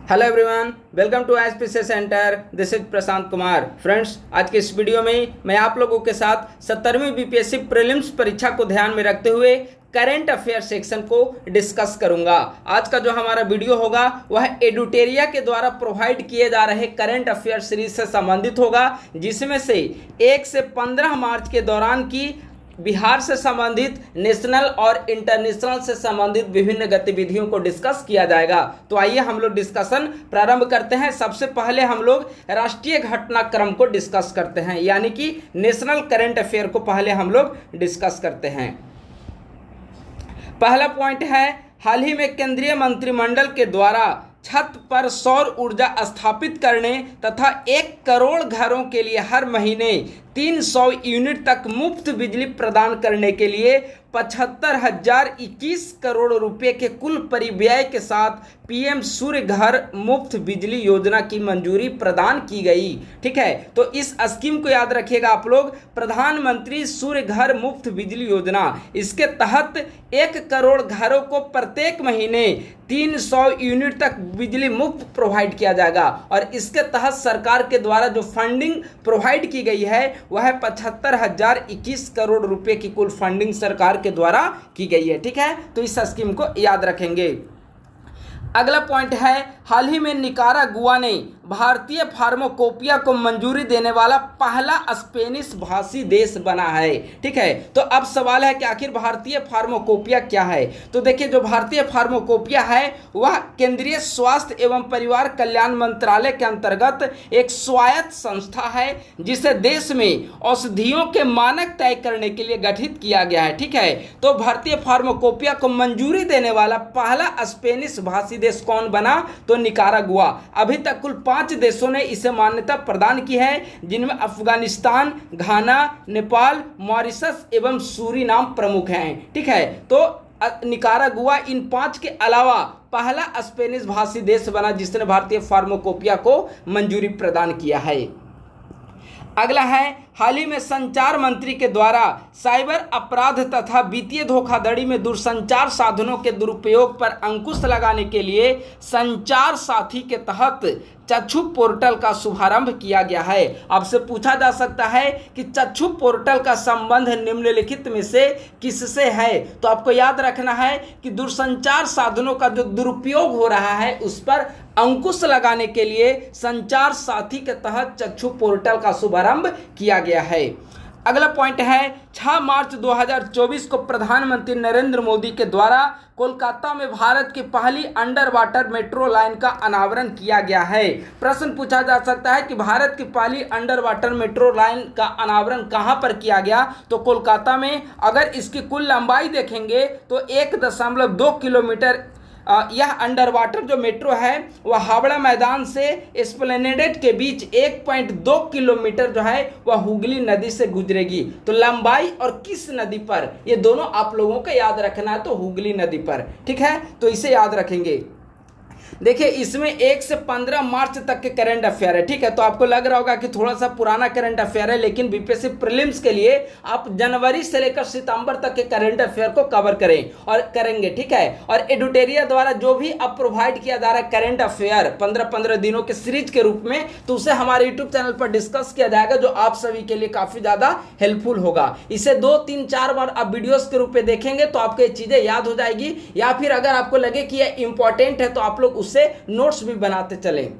Hello everyone, welcome to SPC centre. This is Prashant Kumar. Friends, आज के इस वीडियो में मैं आप लोगों के साथ 17वीं बीपीएससी प्रीलिम्स परीक्षा को ध्यान में रखते हुए करंट अफेयर सेक्शन को डिस्कस करूंगा। आज का जो हमारा वीडियो होगा वह एडुटेरिया के द्वारा प्रोवाइड किए जा रहे करंट अफेयर सीरीज से संबंधित होगा, जिसमें से 1 से 15 मार्च के दौरान की बिहार से संबंधित नेशनल और इंटरनेशनल से संबंधित विभिन्न गतिविधियों को डिस्कस किया जाएगा। तो आइए हम लोग डिस्कशन प्रारंभ करते हैं। सबसे पहले हम लोग राष्ट्रीय घटनाक्रम को डिस्कस करते हैं, यानी कि नेशनल करंट अफेयर को पहले हम लोग डिस्कस करते हैं। पहला पॉइंट है, हाल ही में केंद्रीय मंत्रिमंडल के द्वारा छत पर सौर ऊर्जा स्थापित करने तथा 1 करोड़ घरों के लिए हर महीने 300 यूनिट तक मुफ्त बिजली प्रदान करने के लिए 75,021 करोड़ रुपए के कुल परिव्यय के साथ पीएम सूर्य घर मुफ्त बिजली योजना की मंजूरी प्रदान की गई। ठीक है, तो इस स्कीम को याद रखिएगा आप लोग, प्रधानमंत्री सूर्य घर मुफ्त बिजली योजना। इसके तहत 1 करोड़ घरों को प्रत्येक महीने 300 यूनिट तक बिजली मुफ्त प्रोवाइड किया जाएगा और इसके तहत सरकार के द्वारा जो फंडिंग प्रोवाइड की गई है वह 75,021 करोड़ रुपए की कुल फंडिंग सरकार के द्वारा की गई है। ठीक है, तो इस स्कीम को याद रखेंगे। अगला पॉइंट है, हाल ही में निकारागुआ ने भारतीय फार्माकोपिया को मंजूरी देने वाला पहला स्पेनिश भाषी देश बना है। ठीक है, तो अब सवाल है कि आखिर भारतीय फार्माकोपिया क्या है। तो देखिए, जो भारतीय फार्माकोपिया है वह केंद्रीय स्वास्थ्य एवं परिवार कल्याण मंत्रालय के अंतर्गत एक स्वायत्त संस्था है, जिसे देश में औषधियों के मानक तय करने के लिए गठित किया गया है। ठीक है, तो भारतीय फार्माकोपिया को मंजूरी देने वाला पहला स्पेनिश भाषी देश कौन बना? तो निकारागुआ। अभी तक कुल 5 देशों ने इसे मान्यता प्रदान की है, जिनमें अफगानिस्तान, घाना, नेपाल, मॉरिशस एवं सूरीनाम प्रमुख हैं। ठीक है, तो निकारागुआ इन 5 के अलावा पहला स्पेनिश भाषी देश बना जिसने भारतीय फार्माकोपिया को मंजूरी प्रदान किया है। अगला है, हाल ही में संचार मंत्री के द्वारा साइबर अपराध तथा वित्तीय धोखाधड़ी में दूरसंचार साधनों के दुरुपयोग पर अंकुश लगाने के लिए संचार साथी के तहत चक्षु पोर्टल का शुभारंभ किया गया है। आपसे पूछा जा सकता है कि चक्षु पोर्टल का संबंध निम्नलिखित में से किससे है? तो आपको याद रखना है कि दूरसंचार साधनों का जो दुरुपयोग हो रहा है उस पर अंकुश लगाने के लिए संचार साथी के तहत चक्षु पोर्टल का शुभारंभ किया गया है। अगला पॉइंट है, 6 मार्च 2024 को प्रधानमंत्री नरेंद्र मोदी के द्वारा कोलकाता में भारत की पहली अंडर वाटर मेट्रो लाइन का अनावरण किया गया है। प्रश्न पूछा जा सकता है कि भारत की पहली अंडर वाटर मेट्रो लाइन का अनावरण कहां पर किया गया? तो कोलकाता में। अगर इसकी कुल लंबाई देखेंगे तो 1.2 किलोमीटर यह अंडर वाटर जो मेट्रो है वह हावड़ा मैदान से एस्प्लेनेड के बीच 1.2 किलोमीटर जो है वह हुगली नदी से गुजरेगी। तो लंबाई और किस नदी पर, ये दोनों आप लोगों को याद रखना है, तो हुगली नदी पर। ठीक है, तो इसे याद रखेंगे। देखिए, इसमें 1 से 15 मार्च तक के करंट अफेयर है। ठीक है, तो आपको लग रहा होगा कि थोड़ा सा पुराना करंट अफेयर है, लेकिन बीपीएससी प्रीलिम्स के लिए आप जनवरी से लेकर सितंबर तक के करंट अफेयर को कवर करें और करेंगे। ठीक है, और एडुटेरिया द्वारा जो भी अब प्रोवाइड किया जा रहा है करंट अफेयर 15-15 दिनों के सीरीज के रूप में, तो उसे हमारे यूट्यूब चैनल पर डिस्कस किया जाएगा, जो आप सभी के लिए काफी ज्यादा हेल्पफुल होगा। इसे 2-3-4 बार आप वीडियोस के रूप में देखेंगे तो आपको ये चीजें याद हो जाएगी, या फिर अगर आपको लगे कि यह इंपॉर्टेंट है तो आप लोग उससे नोट्स भी बनाते चलें।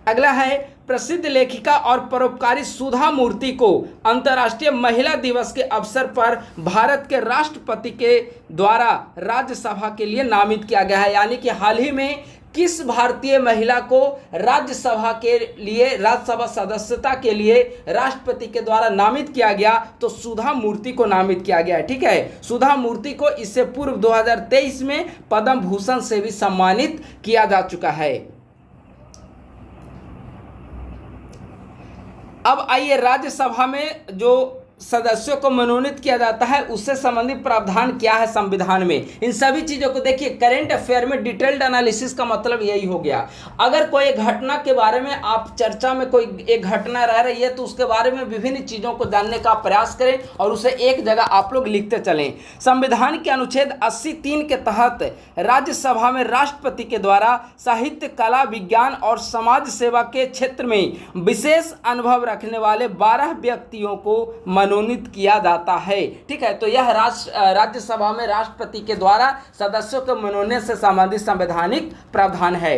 अगला है, प्रसिद्ध लेखिका और परोपकारी सुधा मूर्ति को अंतर्राष्ट्रीय महिला दिवस के अवसर पर भारत के राष्ट्रपति के द्वारा राज्यसभा के लिए नामित किया गया है। यानी कि हाल ही में किस भारतीय महिला को राज्यसभा के लिए, राज्यसभा सदस्यता के लिए राष्ट्रपति के द्वारा नामित किया गया? तो सुधा मूर्ति को नामित किया गया है। ठीक है, सुधा मूर्ति को इससे पूर्व 2023 में पद्म भूषण से भी सम्मानित किया जा चुका है। अब आइए, राज्यसभा में जो सदस्यों को मनोनीत किया जाता है, उससे संबंधित प्रावधान क्या है संविधान में। इन सभी चीज़ों को देखिए, करेंट अफेयर में डिटेल्ड एनालिसिस का मतलब यही हो गया। अगर कोई घटना के बारे में आप चर्चा में कोई एक घटना रह रही है तो उसके बारे में विभिन्न चीज़ों को जानने का प्रयास करें और उसे एक जगह आप लोग लिखते चलें। संविधान के अनुच्छेद 80(3) के तहत राज्यसभा में राष्ट्रपति के द्वारा साहित्य, कला, विज्ञान और समाज सेवा के क्षेत्र में विशेष अनुभव रखने वाले 12 व्यक्तियों को मनोनीत किया जाता है। ठीक है, तो यह राज्यसभा में राष्ट्रपति के द्वारा सदस्यों के मनोनयन से संबंधित संवैधानिक प्रावधान है।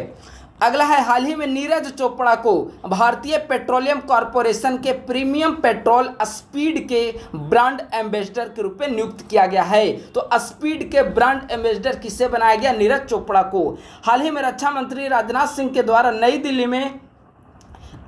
अगला है, हाल ही में नीरज चोपड़ा को भारतीय पेट्रोलियम कॉरपोरेशन के प्रीमियम पेट्रोल स्पीड के ब्रांड एम्बेसडर के रूप में नियुक्त किया गया है। तो स्पीड के ब्रांड एम्बेसडर किसे बनाया गया? नीरज चोपड़ा को। हाल ही में रक्षा मंत्री राजनाथ सिंह के द्वारा नई दिल्ली में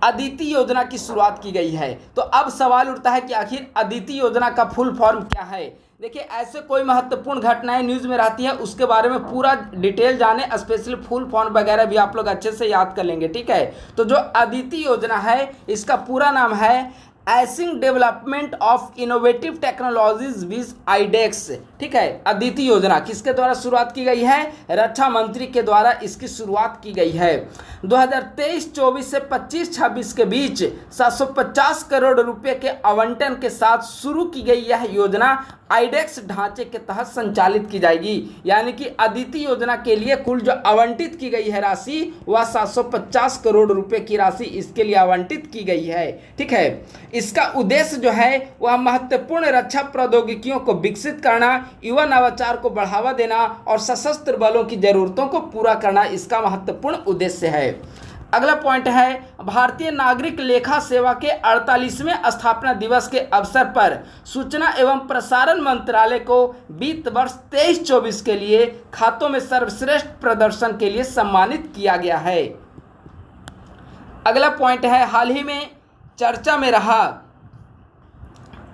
अदिति योजना की शुरुआत की गई है। तो अब सवाल उठता है कि आखिर अदिति योजना का फुल फॉर्म क्या है। देखिए, ऐसे कोई महत्वपूर्ण घटनाएं न्यूज़ में रहती है उसके बारे में पूरा डिटेल जाने, स्पेशली फुल फॉर्म वगैरह भी आप लोग अच्छे से याद कर लेंगे। ठीक है, तो जो अदिति योजना है इसका पूरा नाम है acing development of innovative technologies with iDEX. ठीक है, अदिति योजना किसके द्वारा शुरुआत की गई है? रक्षा मंत्री के द्वारा इसकी शुरुआत की गई है। 2023-24 से 25-26 के बीच 750 करोड़ रुपए के आवंटन के साथ शुरू की गई यह योजना आइडेक्स ढांचे के तहत संचालित की जाएगी। यानी कि अदिति योजना के लिए कुल जो आवंटित की गई है राशि वह 750 करोड़ रुपए की राशि इसके लिए आवंटित की गई है। ठीक है, इसका उद्देश्य जो है वह महत्वपूर्ण रक्षा प्रौद्योगिकियों को विकसित करना, युवा नवाचार को बढ़ावा देना और सशस्त्र बलों की जरूरतों को पूरा करना इसका महत्वपूर्ण उद्देश्य है। अगला पॉइंट है, भारतीय नागरिक लेखा सेवा के 48वें स्थापना दिवस के अवसर पर सूचना एवं प्रसारण मंत्रालय को वित्त वर्ष 23-24 के लिए खातों में सर्वश्रेष्ठ प्रदर्शन के लिए सम्मानित किया गया है। अगला पॉइंट है, हाल ही में चर्चा में रहा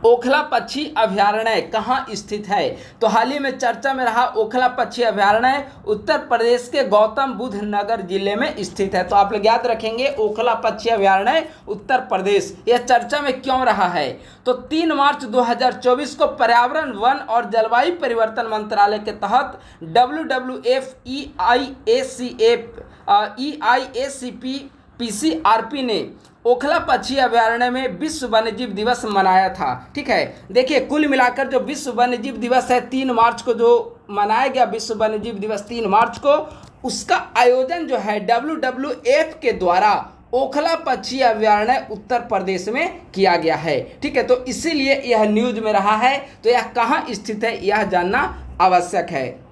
ओखला पक्षी अभयारण्य कहाँ स्थित है? तो हाल ही में चर्चा में रहा ओखला पक्षी अभयारण्य उत्तर प्रदेश के गौतम बुद्ध नगर जिले में स्थित है। तो आप लोग याद रखेंगे ओखला पक्षी अभयारण्य उत्तर प्रदेश। यह चर्चा में क्यों रहा है? तो 3 मार्च 2024 को पर्यावरण, वन और जलवायु परिवर्तन मंत्रालय के तहत WWF EIACP PCRP ने ओखला पक्षी अभयारण्य में विश्व वन्यजीव दिवस मनाया था। ठीक है, देखिए कुल मिलाकर जो विश्व वन्यजीव दिवस है 3 मार्च को जो मनाया गया विश्व वन्यजीव दिवस 3 मार्च को, उसका आयोजन जो है WWF के द्वारा ओखला पक्षी अभयारण्य उत्तर प्रदेश में किया गया है। ठीक है, तो इसीलिए यह न्यूज में रहा है। तो यह कहाँ स्थित है यह जानना आवश्यक है।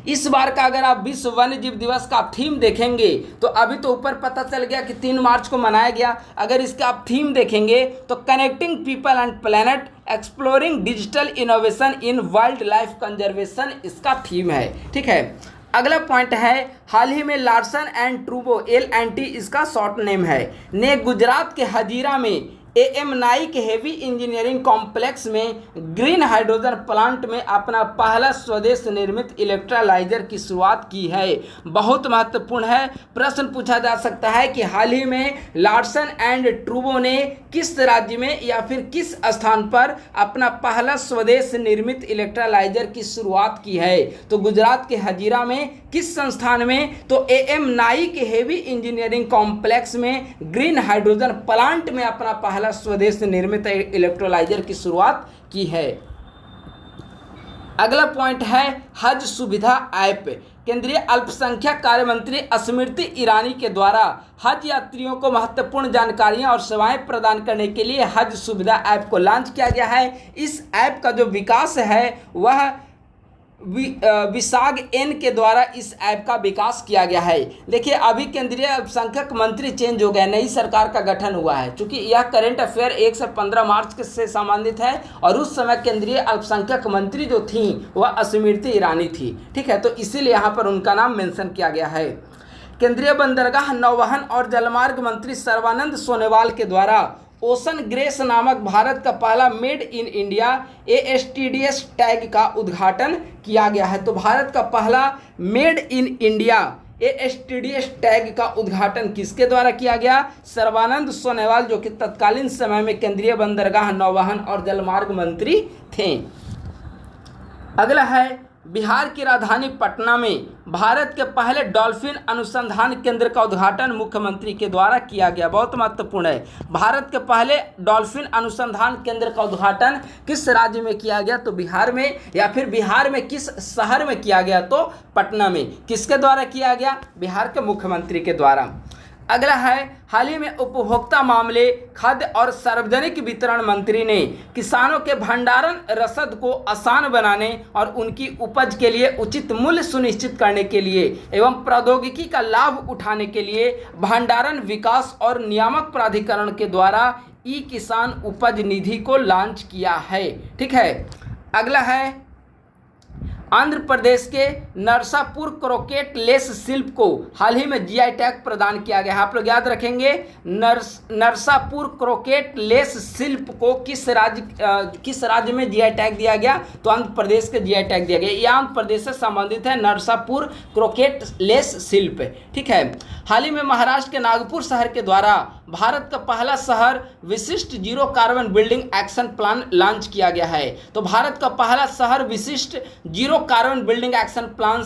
इस बार का अगर आप विश्व वन्यजीव दिवस का थीम देखेंगे तो अभी तो ऊपर पता चल गया कि 3 मार्च को मनाया गया। अगर इसका आप थीम देखेंगे तो connecting people and planet exploring digital innovation in wild life conservation इसका थीम है। ठीक है, अगला पॉइंट है, हाल ही में लार्सन एंड ट्रूबो LNT इसका शॉर्ट नेम है ने गुजरात के हजीरा में AM Naik heavy engineering complex में ग्रीन हाइड्रोजन प्लांट में अपना पहला स्वदेश निर्मित इलेक्ट्रोलाइजर की शुरुआत की है। बहुत महत्वपूर्ण है, प्रश्न पूछा जा सकता है कि हाल ही में लार्सन एंड ट्रूबो ने किस राज्य में या फिर किस स्थान पर अपना पहला स्वदेश निर्मित इलेक्ट्रोलाइजर की शुरुआत की है? तो गुजरात के हजीरा में। किस संस्थान में? तो AM Naik heavy engineering complex में ग्रीन हाइड्रोजन प्लांट में अपना पहला स्वदेश निर्मित इलेक्ट्रोलाइजर की शुरुआत की है। अगला पॉइंट है, हज सुविधा ऐप। केंद्रीय अल्पसंख्यक कार्य मंत्री स्मृति ईरानी के द्वारा हज यात्रियों को महत्वपूर्ण जानकारियां और सेवाएं प्रदान करने के लिए हज सुविधा ऐप को लॉन्च किया गया है। इस ऐप का जो विकास है वह विसाग N के द्वारा इस ऐप का विकास किया गया है। देखिए अभी केंद्रीय अल्पसंख्यक मंत्री चेंज हो गए, नई सरकार का गठन हुआ है। चूंकि यह करंट अफेयर 1 से 15 मार्च से संबंधित है और उस समय केंद्रीय अल्पसंख्यक मंत्री जो थी वह स्मृति ईरानी थी। ठीक है, तो इसीलिए यहाँ पर उनका नाम मेंशन किया गया है। केंद्रीय बंदरगाह, नौवहन और जलमार्ग मंत्री सर्बानंद सोनोवाल के द्वारा ओशन ग्रेस नामक भारत का पहला made in India ASTDS tag का उद्घाटन किया गया है। तो भारत का पहला मेड इन इंडिया एसटीडीएस टैग का उद्घाटन किसके द्वारा किया गया? सर्बानंद सोनोवाल, जो कि तत्कालीन समय में केंद्रीय बंदरगाह, नौवहन और जलमार्ग मंत्री थे। अगला है, बिहार की राजधानी पटना में भारत के पहले डॉल्फिन अनुसंधान केंद्र का उद्घाटन मुख्यमंत्री के द्वारा किया गया। बहुत महत्वपूर्ण है, भारत के पहले डॉल्फिन अनुसंधान केंद्र का उद्घाटन किस राज्य में किया गया? तो बिहार में, या फिर बिहार में किस शहर में किया गया? तो पटना में। किसके द्वारा किया गया? बिहार के मुख्यमंत्री के द्वारा। अगला है, हाल ही में उपभोक्ता मामले, खाद्य और सार्वजनिक वितरण मंत्री ने किसानों के भंडारण रसद को आसान बनाने और उनकी उपज के लिए उचित मूल्य सुनिश्चित करने के लिए एवं प्रौद्योगिकी का लाभ उठाने के लिए भंडारण विकास और नियामक प्राधिकरण के द्वारा ई किसान उपज निधि को लॉन्च किया है। ठीक है। अगला है, आंध्र प्रदेश के नरसापुर क्रोकेट लेस शिल्प को हाल ही में जीआई टैग प्रदान किया गया है। आप लोग याद रखेंगे, नरसापुर क्रोकेट लेस शिल्प को किस राज्य में जीआई टैग दिया गया? तो आंध्र प्रदेश के जीआई टैग दिया गया। यह आंध्र प्रदेश से संबंधित है, नरसापुर क्रोकेट लेस शिल्प। ठीक है। हाल ही में महाराष्ट्र के नागपुर शहर के द्वारा भारत का पहला शहर विशिष्ट zero carbon building action plan launch किया गया है। तो भारत का पहला शहर विशिष्ट zero carbon building action plan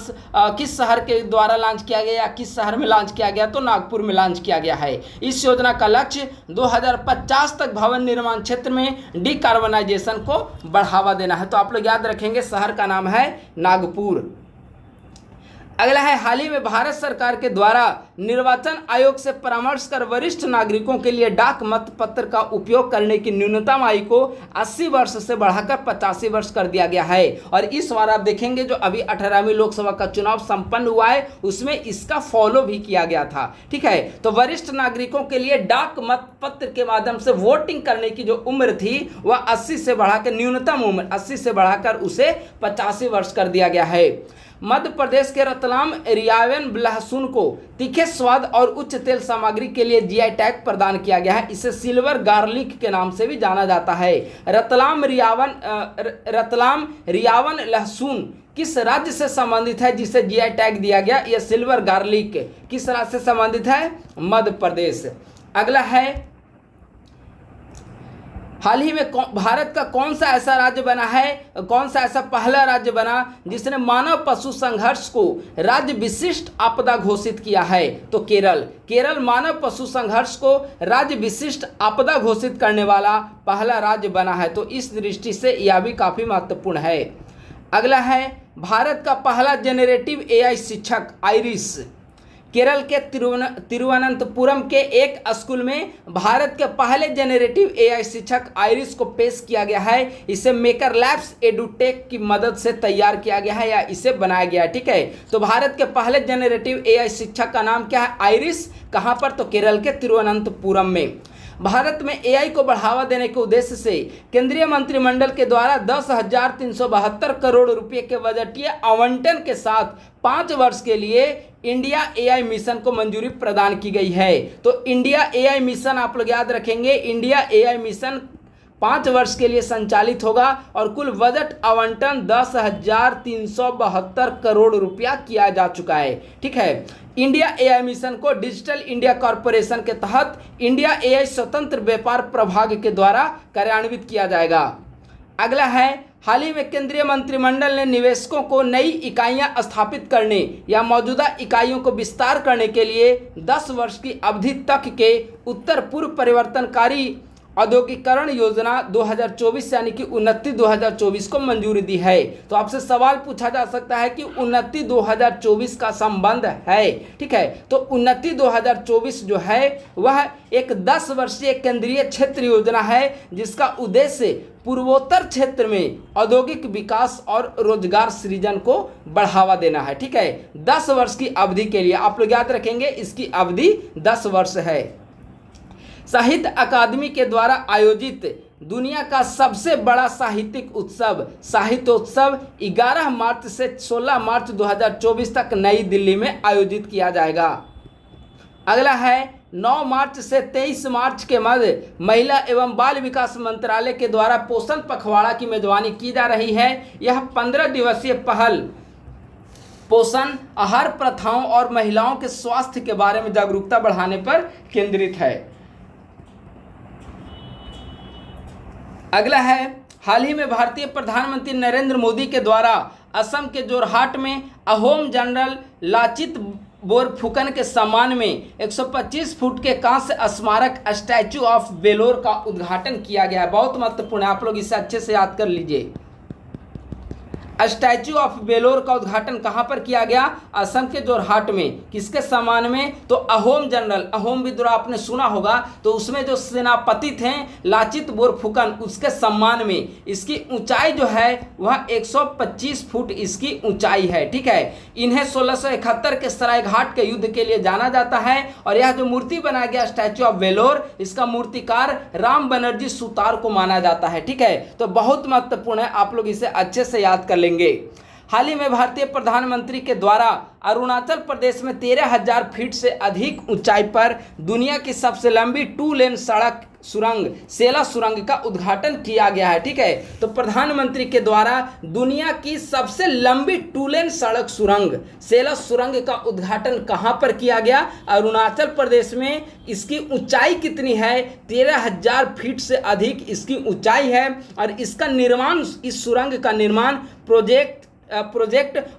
किस शहर के द्वारा लॉन्च किया गया या किस शहर में लॉन्च किया गया? तो नागपुर में लॉन्च किया गया है। इस योजना का लक्ष्य 2050 तक भवन निर्माण क्षेत्र में डिकार्बनाइजेशन को बढ़ावा देना है। तो आप लोग याद रखेंगे, शहर का नाम है नागपुर। अगला है, हाल ही में भारत सरकार के द्वारा निर्वाचन आयोग से परामर्श कर वरिष्ठ नागरिकों के लिए डाक मत पत्र का उपयोग करने की न्यूनतम आयु को 80 वर्ष से बढ़ाकर 85 वर्ष कर दिया गया है। और इस बार आप देखेंगे, जो अभी 18वीं लोकसभा का चुनाव संपन्न हुआ है उसमें इसका फॉलो भी किया गया था। ठीक है। तो वरिष्ठ नागरिकों के लिए डाक मत पत्र के माध्यम से वोटिंग करने की जो उम्र थी वह 80 से बढ़ाकर, न्यूनतम उम्र 80 से बढ़ाकर उसे 85 वर्ष कर दिया गया है। मध्य प्रदेश के रतलाम रियावन लहसुन को तीखे स्वाद और उच्च तेल सामग्री के लिए जीआई टैग प्रदान किया गया है। इसे सिल्वर गार्लिक के नाम से भी जाना जाता है। रतलाम रियावन लहसुन किस राज्य से संबंधित है जिसे जीआई टैग दिया गया? यह सिल्वर गार्लिक किस राज्य से संबंधित है? मध्य प्रदेश। अगला है, हाल ही में भारत का कौन सा ऐसा राज्य बना है, कौन सा ऐसा पहला राज्य बना जिसने मानव पशु संघर्ष को राज्य विशिष्ट आपदा घोषित किया है? तो केरल। केरल मानव पशु संघर्ष को राज्य विशिष्ट आपदा घोषित करने वाला पहला राज्य बना है। तो इस दृष्टि से यह भी काफ़ी महत्वपूर्ण है। अगला है, भारत का पहला जेनरेटिव एआई शिक्षक आइरिस केरल के तिरुवनंतपुरम के एक स्कूल में भारत के पहले जेनरेटिव एआई शिक्षक आइरिस को पेश किया गया है। इसे मेकर लैब्स एडुटेक की मदद से तैयार किया गया है या इसे बनाया गया है। ठीक है। तो भारत के पहले जेनरेटिव एआई शिक्षक का नाम क्या है? आइरिस। कहाँ पर? तो केरल के तिरुवनंतपुरम में। भारत में एआई को बढ़ावा देने के उद्देश्य से केंद्रीय मंत्रिमंडल के द्वारा 10,372 करोड़ रुपए के बजटीय आवंटन के साथ 5 वर्ष के लिए इंडिया एआई मिशन को मंजूरी प्रदान की गई है। तो इंडिया एआई मिशन आप लोग याद रखेंगे, इंडिया एआई मिशन 5 वर्ष के लिए संचालित होगा और कुल बजट आवंटन 10,372 करोड़ रुपया किया जा चुका है। ठीक है। इंडिया एआई मिशन को डिजिटल इंडिया कॉरपोरेशन के तहत इंडिया एआई स्वतंत्र व्यापार प्रभाग के द्वारा कार्यान्वित किया जाएगा। अगला है, हाल ही में केंद्रीय मंत्रिमंडल ने निवेशकों को नई इकाइयां स्थापित करने या मौजूदा इकाइयों को विस्तार करने के लिए 10 वर्ष की अवधि तक के उत्तर पूर्व परिवर्तनकारी औद्योगिकरण योजना 2024 यानी कि उन्नति 2024 को मंजूरी दी है। तो आपसे सवाल पूछा जा सकता है कि उन्नति 2024 का संबंध है। ठीक है। तो उन्नति 2024 जो है वह एक 10 वर्षीय केंद्रीय क्षेत्र योजना है जिसका उद्देश्य पूर्वोत्तर क्षेत्र में औद्योगिक विकास और रोजगार सृजन को बढ़ावा देना है। ठीक है। 10 वर्ष की अवधि के लिए आप लोग याद रखेंगे, इसकी अवधि 10 वर्ष है। साहित्य अकादमी के द्वारा आयोजित दुनिया का सबसे बड़ा साहित्यिक उत्सव साहित्योत्सव 11 मार्च से 16 मार्च 2024 तक नई दिल्ली में आयोजित किया जाएगा। अगला है, 9 मार्च से 23 मार्च के मध्य महिला एवं बाल विकास मंत्रालय के द्वारा पोषण पखवाड़ा की मेजबानी की जा रही है। यह 15 दिवसीय पहल पोषण, आहार प्रथाओं और महिलाओं के स्वास्थ्य के बारे में जागरूकता बढ़ाने पर केंद्रित है। अगला है, हाल ही में भारतीय प्रधानमंत्री नरेंद्र मोदी के द्वारा असम के जोरहाट में अहोम जनरल लाचित बोरफुकन के सम्मान में 125 फुट के कांस्य स्मारक स्टैचू ऑफ वेलोर का उद्घाटन किया गया है। बहुत महत्वपूर्ण है, आप लोग इसे अच्छे से याद कर लीजिए। स्टैचू ऑफ वेलोर का उद्घाटन कहां पर किया गया? असम के जोरहाट में। किसके सम्मान में? तो अहोम जनरल, अहोम विद्रोह आपने सुना होगा, तो उसमें जो सेनापति थे लाचित बोरफुकन, उसके सम्मान में। इसकी ऊंचाई जो है वह 125 फुट इसकी ऊंचाई है। ठीक है, इन्हें 1671 के सरायघाट के युद्ध के लिए जाना जाता है। और यह जो मूर्ति बनाया गया स्टैचू ऑफ वेलोर, इसका मूर्तिकार राम बनर्जी सुतार को माना जाता है। ठीक है, तो बहुत महत्वपूर्ण है, आप लोग इसे अच्छे से याद कर लेंगे। हाल ही में भारतीय प्रधानमंत्री के द्वारा अरुणाचल प्रदेश में 13,000 फीट से अधिक ऊंचाई पर दुनिया की सबसे लंबी 2 लेन सड़क सुरंग सेला सुरंग का उद्घाटन किया गया है। ठीक है, तो प्रधानमंत्री के द्वारा दुनिया की सबसे लंबी 2 लेन सड़क सुरंग सेला सुरंग का उद्घाटन कहां पर किया गया? अरुणाचल प्रदेश में। इसकी ऊंचाई कितनी है? 13,000 फीट से अधिक इसकी ऊंचाई है। और इसका निर्माण, इस सुरंग का निर्माण प्रोजेक्ट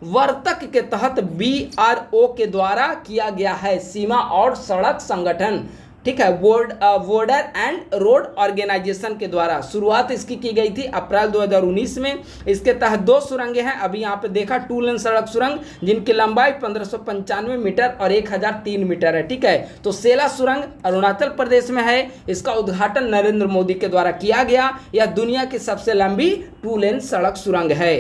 वर्तक के तहत BRO के द्वारा किया गया है, सीमा और सड़क संगठन। ठीक है, बॉर्डर एंड रोड ऑर्गेनाइजेशन के द्वारा शुरुआत इसकी की गई थी अप्रैल 2019 में। इसके तहत 2 सुरंगें हैं, अभी यहाँ पे देखा 2 लेन सड़क सुरंग, जिनकी लंबाई 1595 मीटर और 1003 मीटर है। ठीक है, तो सेला सुरंग अरुणाचल प्रदेश में है। इसका उद्घाटन नरेंद्र मोदी के द्वारा किया गया। यह दुनिया की सबसे लंबी 2 लेन सड़क सुरंग है।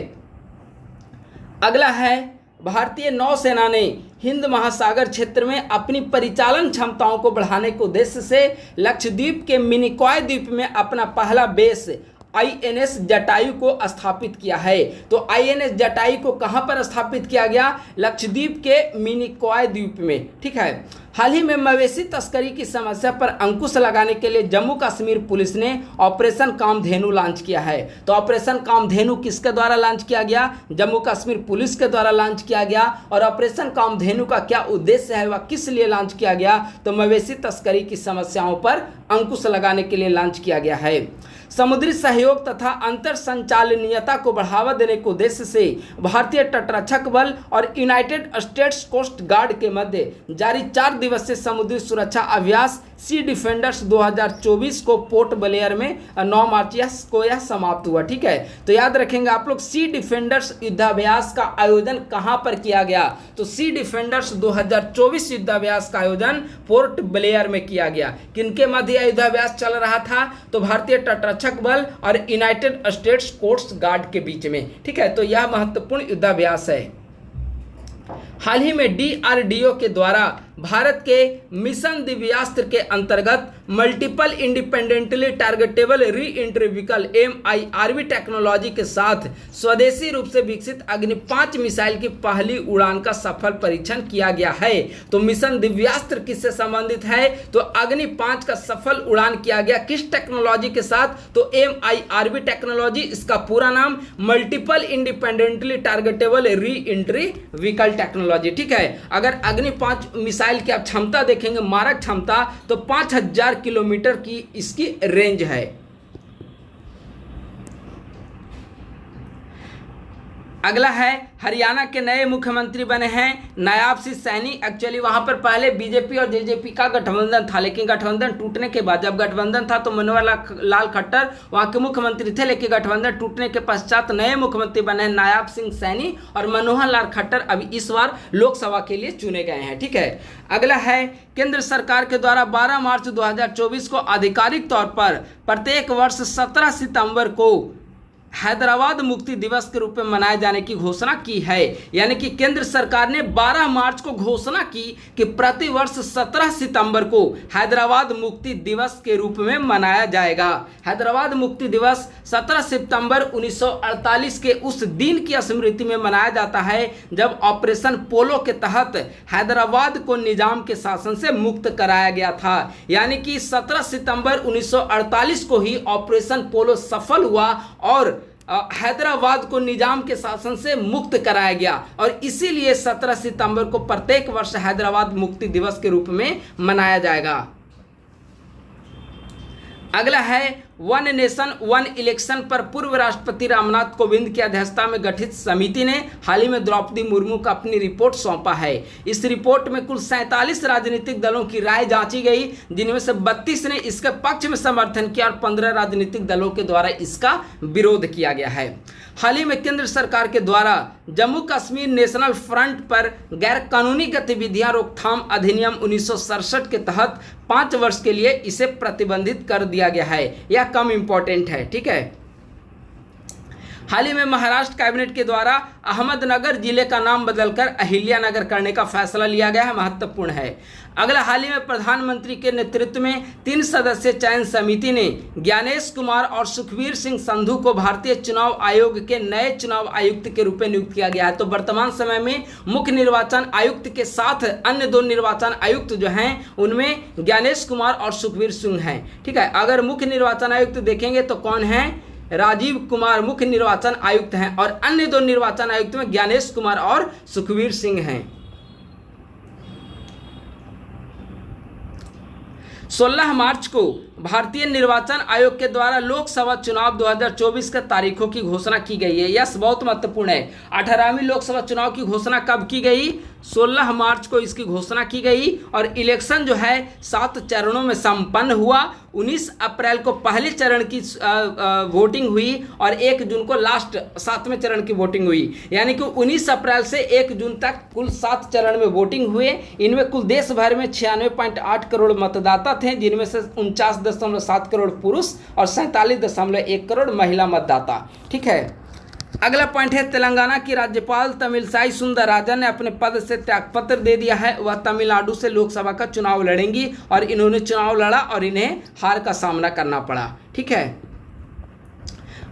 अगला है, भारतीय नौसेना ने हिंद महासागर क्षेत्र में अपनी परिचालन क्षमताओं को बढ़ाने के उद्देश्य से लक्षद्वीप के मिनिकॉय द्वीप में अपना पहला बेस INS जटायु को स्थापित किया है। तो INS जटायु को कहां पर स्थापित किया गया? लक्षद्वीप के मिनिकॉय द्वीप में। ठीक है, हाल ही में मवेशी तस्करी की समस्या पर अंकुश लगाने के लिए जम्मू कश्मीर पुलिस ने ऑपरेशन कामधेनु लॉन्च किया है। तो ऑपरेशन कामधेनु किसके द्वारा लॉन्च किया गया? जम्मू कश्मीर पुलिस के द्वारा लॉन्च किया गया। और ऑपरेशन कामधेनु का क्या उद्देश्य है, वह किस लिए लॉन्च किया गया? तो मवेशी तस्करी की समस्याओं पर अंकुश लगाने के लिए लॉन्च किया गया है। समुद्री सहयोग तथा अंतर संचालनीयता को बढ़ावा देने के उद्देश्य से भारतीय तटरक्षक बल और यूनाइटेड स्टेट्स कोस्ट गार्ड के मध्य जारी 4 दिवसीय समुद्री सुरक्षा अभ्यास सी डिफेंडर्स 2024 को पोर्ट ब्लेयर में 9 मार्च को यह समाप्त हुआ। ठीक है, तो याद रखेंगे आप लोग, सी डिफेंडर्स युद्धाभ्यास का आयोजन कहां पर किया गया? तो सी डिफेंडर्स 2024 युद्धाभ्यास का आयोजन पोर्ट ब्लेयर में किया गया। किनके मध्य युद्धाभ्यास चल रहा था? तो भारतीय तटरक्षक बल और यूनाइटेड स्टेट्स कोस्ट गार्ड के बीच में। ठीक है, तो यह महत्वपूर्ण युद्धाभ्यास है। हाल ही में DRDO के द्वारा भारत के मिशन दिव्यास्त्र के अंतर्गत multiple independently targetable re entry vehicle MIRV technology के साथ स्वदेशी रूप से विकसित अग्नि 5 मिसाइल की पहली उड़ान का सफल परीक्षण किया गया है। तो मिशन दिव्यास्त्र किससे संबंधित है? तो अग्नि 5 का सफल उड़ान किया गया। किस टेक्नोलॉजी के साथ? तो MIRV टेक्नोलॉजी, इसका पूरा नाम multiple independently targetable re entry vehicle technology. ठीक है, अगर अग्नि 5 मिसाइल की आप क्षमता देखेंगे, मारक क्षमता, तो 5000 किलोमीटर की इसकी रेंज है। अगला है, हरियाणा के नए मुख्यमंत्री बने हैं नायाब सिंह सैनी। एक्चुअली वहां पर पहले बीजेपी और जेजेपी का गठबंधन था, लेकिन गठबंधन टूटने के बाद, जब गठबंधन था तो मनोहर लाल खट्टर वहां के मुख्यमंत्री थे, लेकिन गठबंधन टूटने के पश्चात नए मुख्यमंत्री बने हैं नायाब सिंह सैनी और मनोहर लाल खट्टर अभी इस बार लोकसभा के लिए चुने गए हैं। ठीक है, अगला है, केंद्र सरकार के द्वारा 12 मार्च 2024 को आधिकारिक तौर पर प्रत्येक वर्ष 17 सितंबर को हैदराबाद मुक्ति दिवस के रूप में मनाए जाने की घोषणा की है। यानी कि केंद्र सरकार ने 12 मार्च को घोषणा की कि प्रति वर्ष 17 सितंबर को हैदराबाद मुक्ति दिवस के रूप में मनाया जाएगा। हैदराबाद मुक्ति दिवस 17 सितंबर 1948 के उस दिन की स्मृति में मनाया जाता है जब ऑपरेशन पोलो के तहत हैदराबाद को निजाम के शासन से मुक्त कराया गया था। यानी कि 17 सितंबर 1948 को ही ऑपरेशन पोलो सफल हुआ और हैदराबाद को निजाम के शासन से मुक्त कराया गया और इसीलिए 17 सितंबर को प्रत्येक वर्ष हैदराबाद मुक्ति दिवस के रूप में मनाया जाएगा। अगला है वन नेशन वन इलेक्शन पर पूर्व राष्ट्रपति रामनाथ कोविंद की अध्यक्षता में गठित समिति ने हाल ही में द्रौपदी मुर्मू को अपनी रिपोर्ट सौंपा है। इस रिपोर्ट में कुल 47 राजनीतिक दलों की राय जांची गई, जिनमें से 32 ने इसके पक्ष में समर्थन किया और 15 राजनीतिक दलों के द्वारा इसका विरोध किया गया है। हाल ही में केंद्र सरकार के द्वारा जम्मू कश्मीर नेशनल फ्रंट पर गैर कानूनी गतिविधियां रोकथाम अधिनियम 1967 के तहत 5 वर्ष के लिए इसे प्रतिबंधित कर दिया गया है। यह कम इंपॉर्टेंट है, ठीक है। हाल ही में महाराष्ट्र कैबिनेट के द्वारा अहमदनगर जिले का नाम बदलकर अहिल्यानगर करने का फैसला लिया गया है, महत्वपूर्ण है। अगला, हाल ही में प्रधानमंत्री के नेतृत्व में 3 सदस्यीय चयन समिति ने ज्ञानेश कुमार और सुखबीर सिंह संधू को भारतीय चुनाव आयोग के नए चुनाव आयुक्त के रूप में नियुक्त किया गया है। तो वर्तमान समय में मुख्य निर्वाचन आयुक्त के साथ अन्य 2 निर्वाचन आयुक्त जो हैं उनमें ज्ञानेश कुमार और सुखबीर सिंह हैं, ठीक है। अगर मुख्य निर्वाचन आयुक्त देखेंगे तो कौन है, राजीव कुमार मुख्य निर्वाचन आयुक्त हैं और अन्य 2 निर्वाचन आयुक्त में ज्ञानेश कुमार और सुखबीर सिंह हैं। 16 मार्च को भारतीय निर्वाचन आयोग के द्वारा लोकसभा चुनाव 2024 के तारीखों की घोषणा की गई है। यह बहुत महत्वपूर्ण है। 18वीं लोकसभा चुनाव की घोषणा कब की गई, 16 मार्च को इसकी घोषणा की गई और इलेक्शन जो है 7 चरणों में संपन्न हुआ। 19 अप्रैल को पहले चरण की वोटिंग हुई और 1 जून को लास्ट 7वें चरण की वोटिंग हुई। यानी कि 19 अप्रैल से 1 जून तक कुल 7 चरण में वोटिंग हुए। इनमें कुल देश भर में 96.8 करोड़ मतदाता थे, जिनमें से 49.7 करोड़ पुरुष और 47.1 करोड़ महिला मतदाता, ठीक है। अगला पॉइंट है, तेलंगाना की राज्यपाल तमिलसाई सुंदरराजन ने अपने पद से त्यागपत्र दे दिया है। वह तमिलनाडु से लोकसभा का चुनाव लड़ेंगी और इन्होंने चुनाव लड़ा और इन्हें हार का सामना करना पड़ा, ठीक है।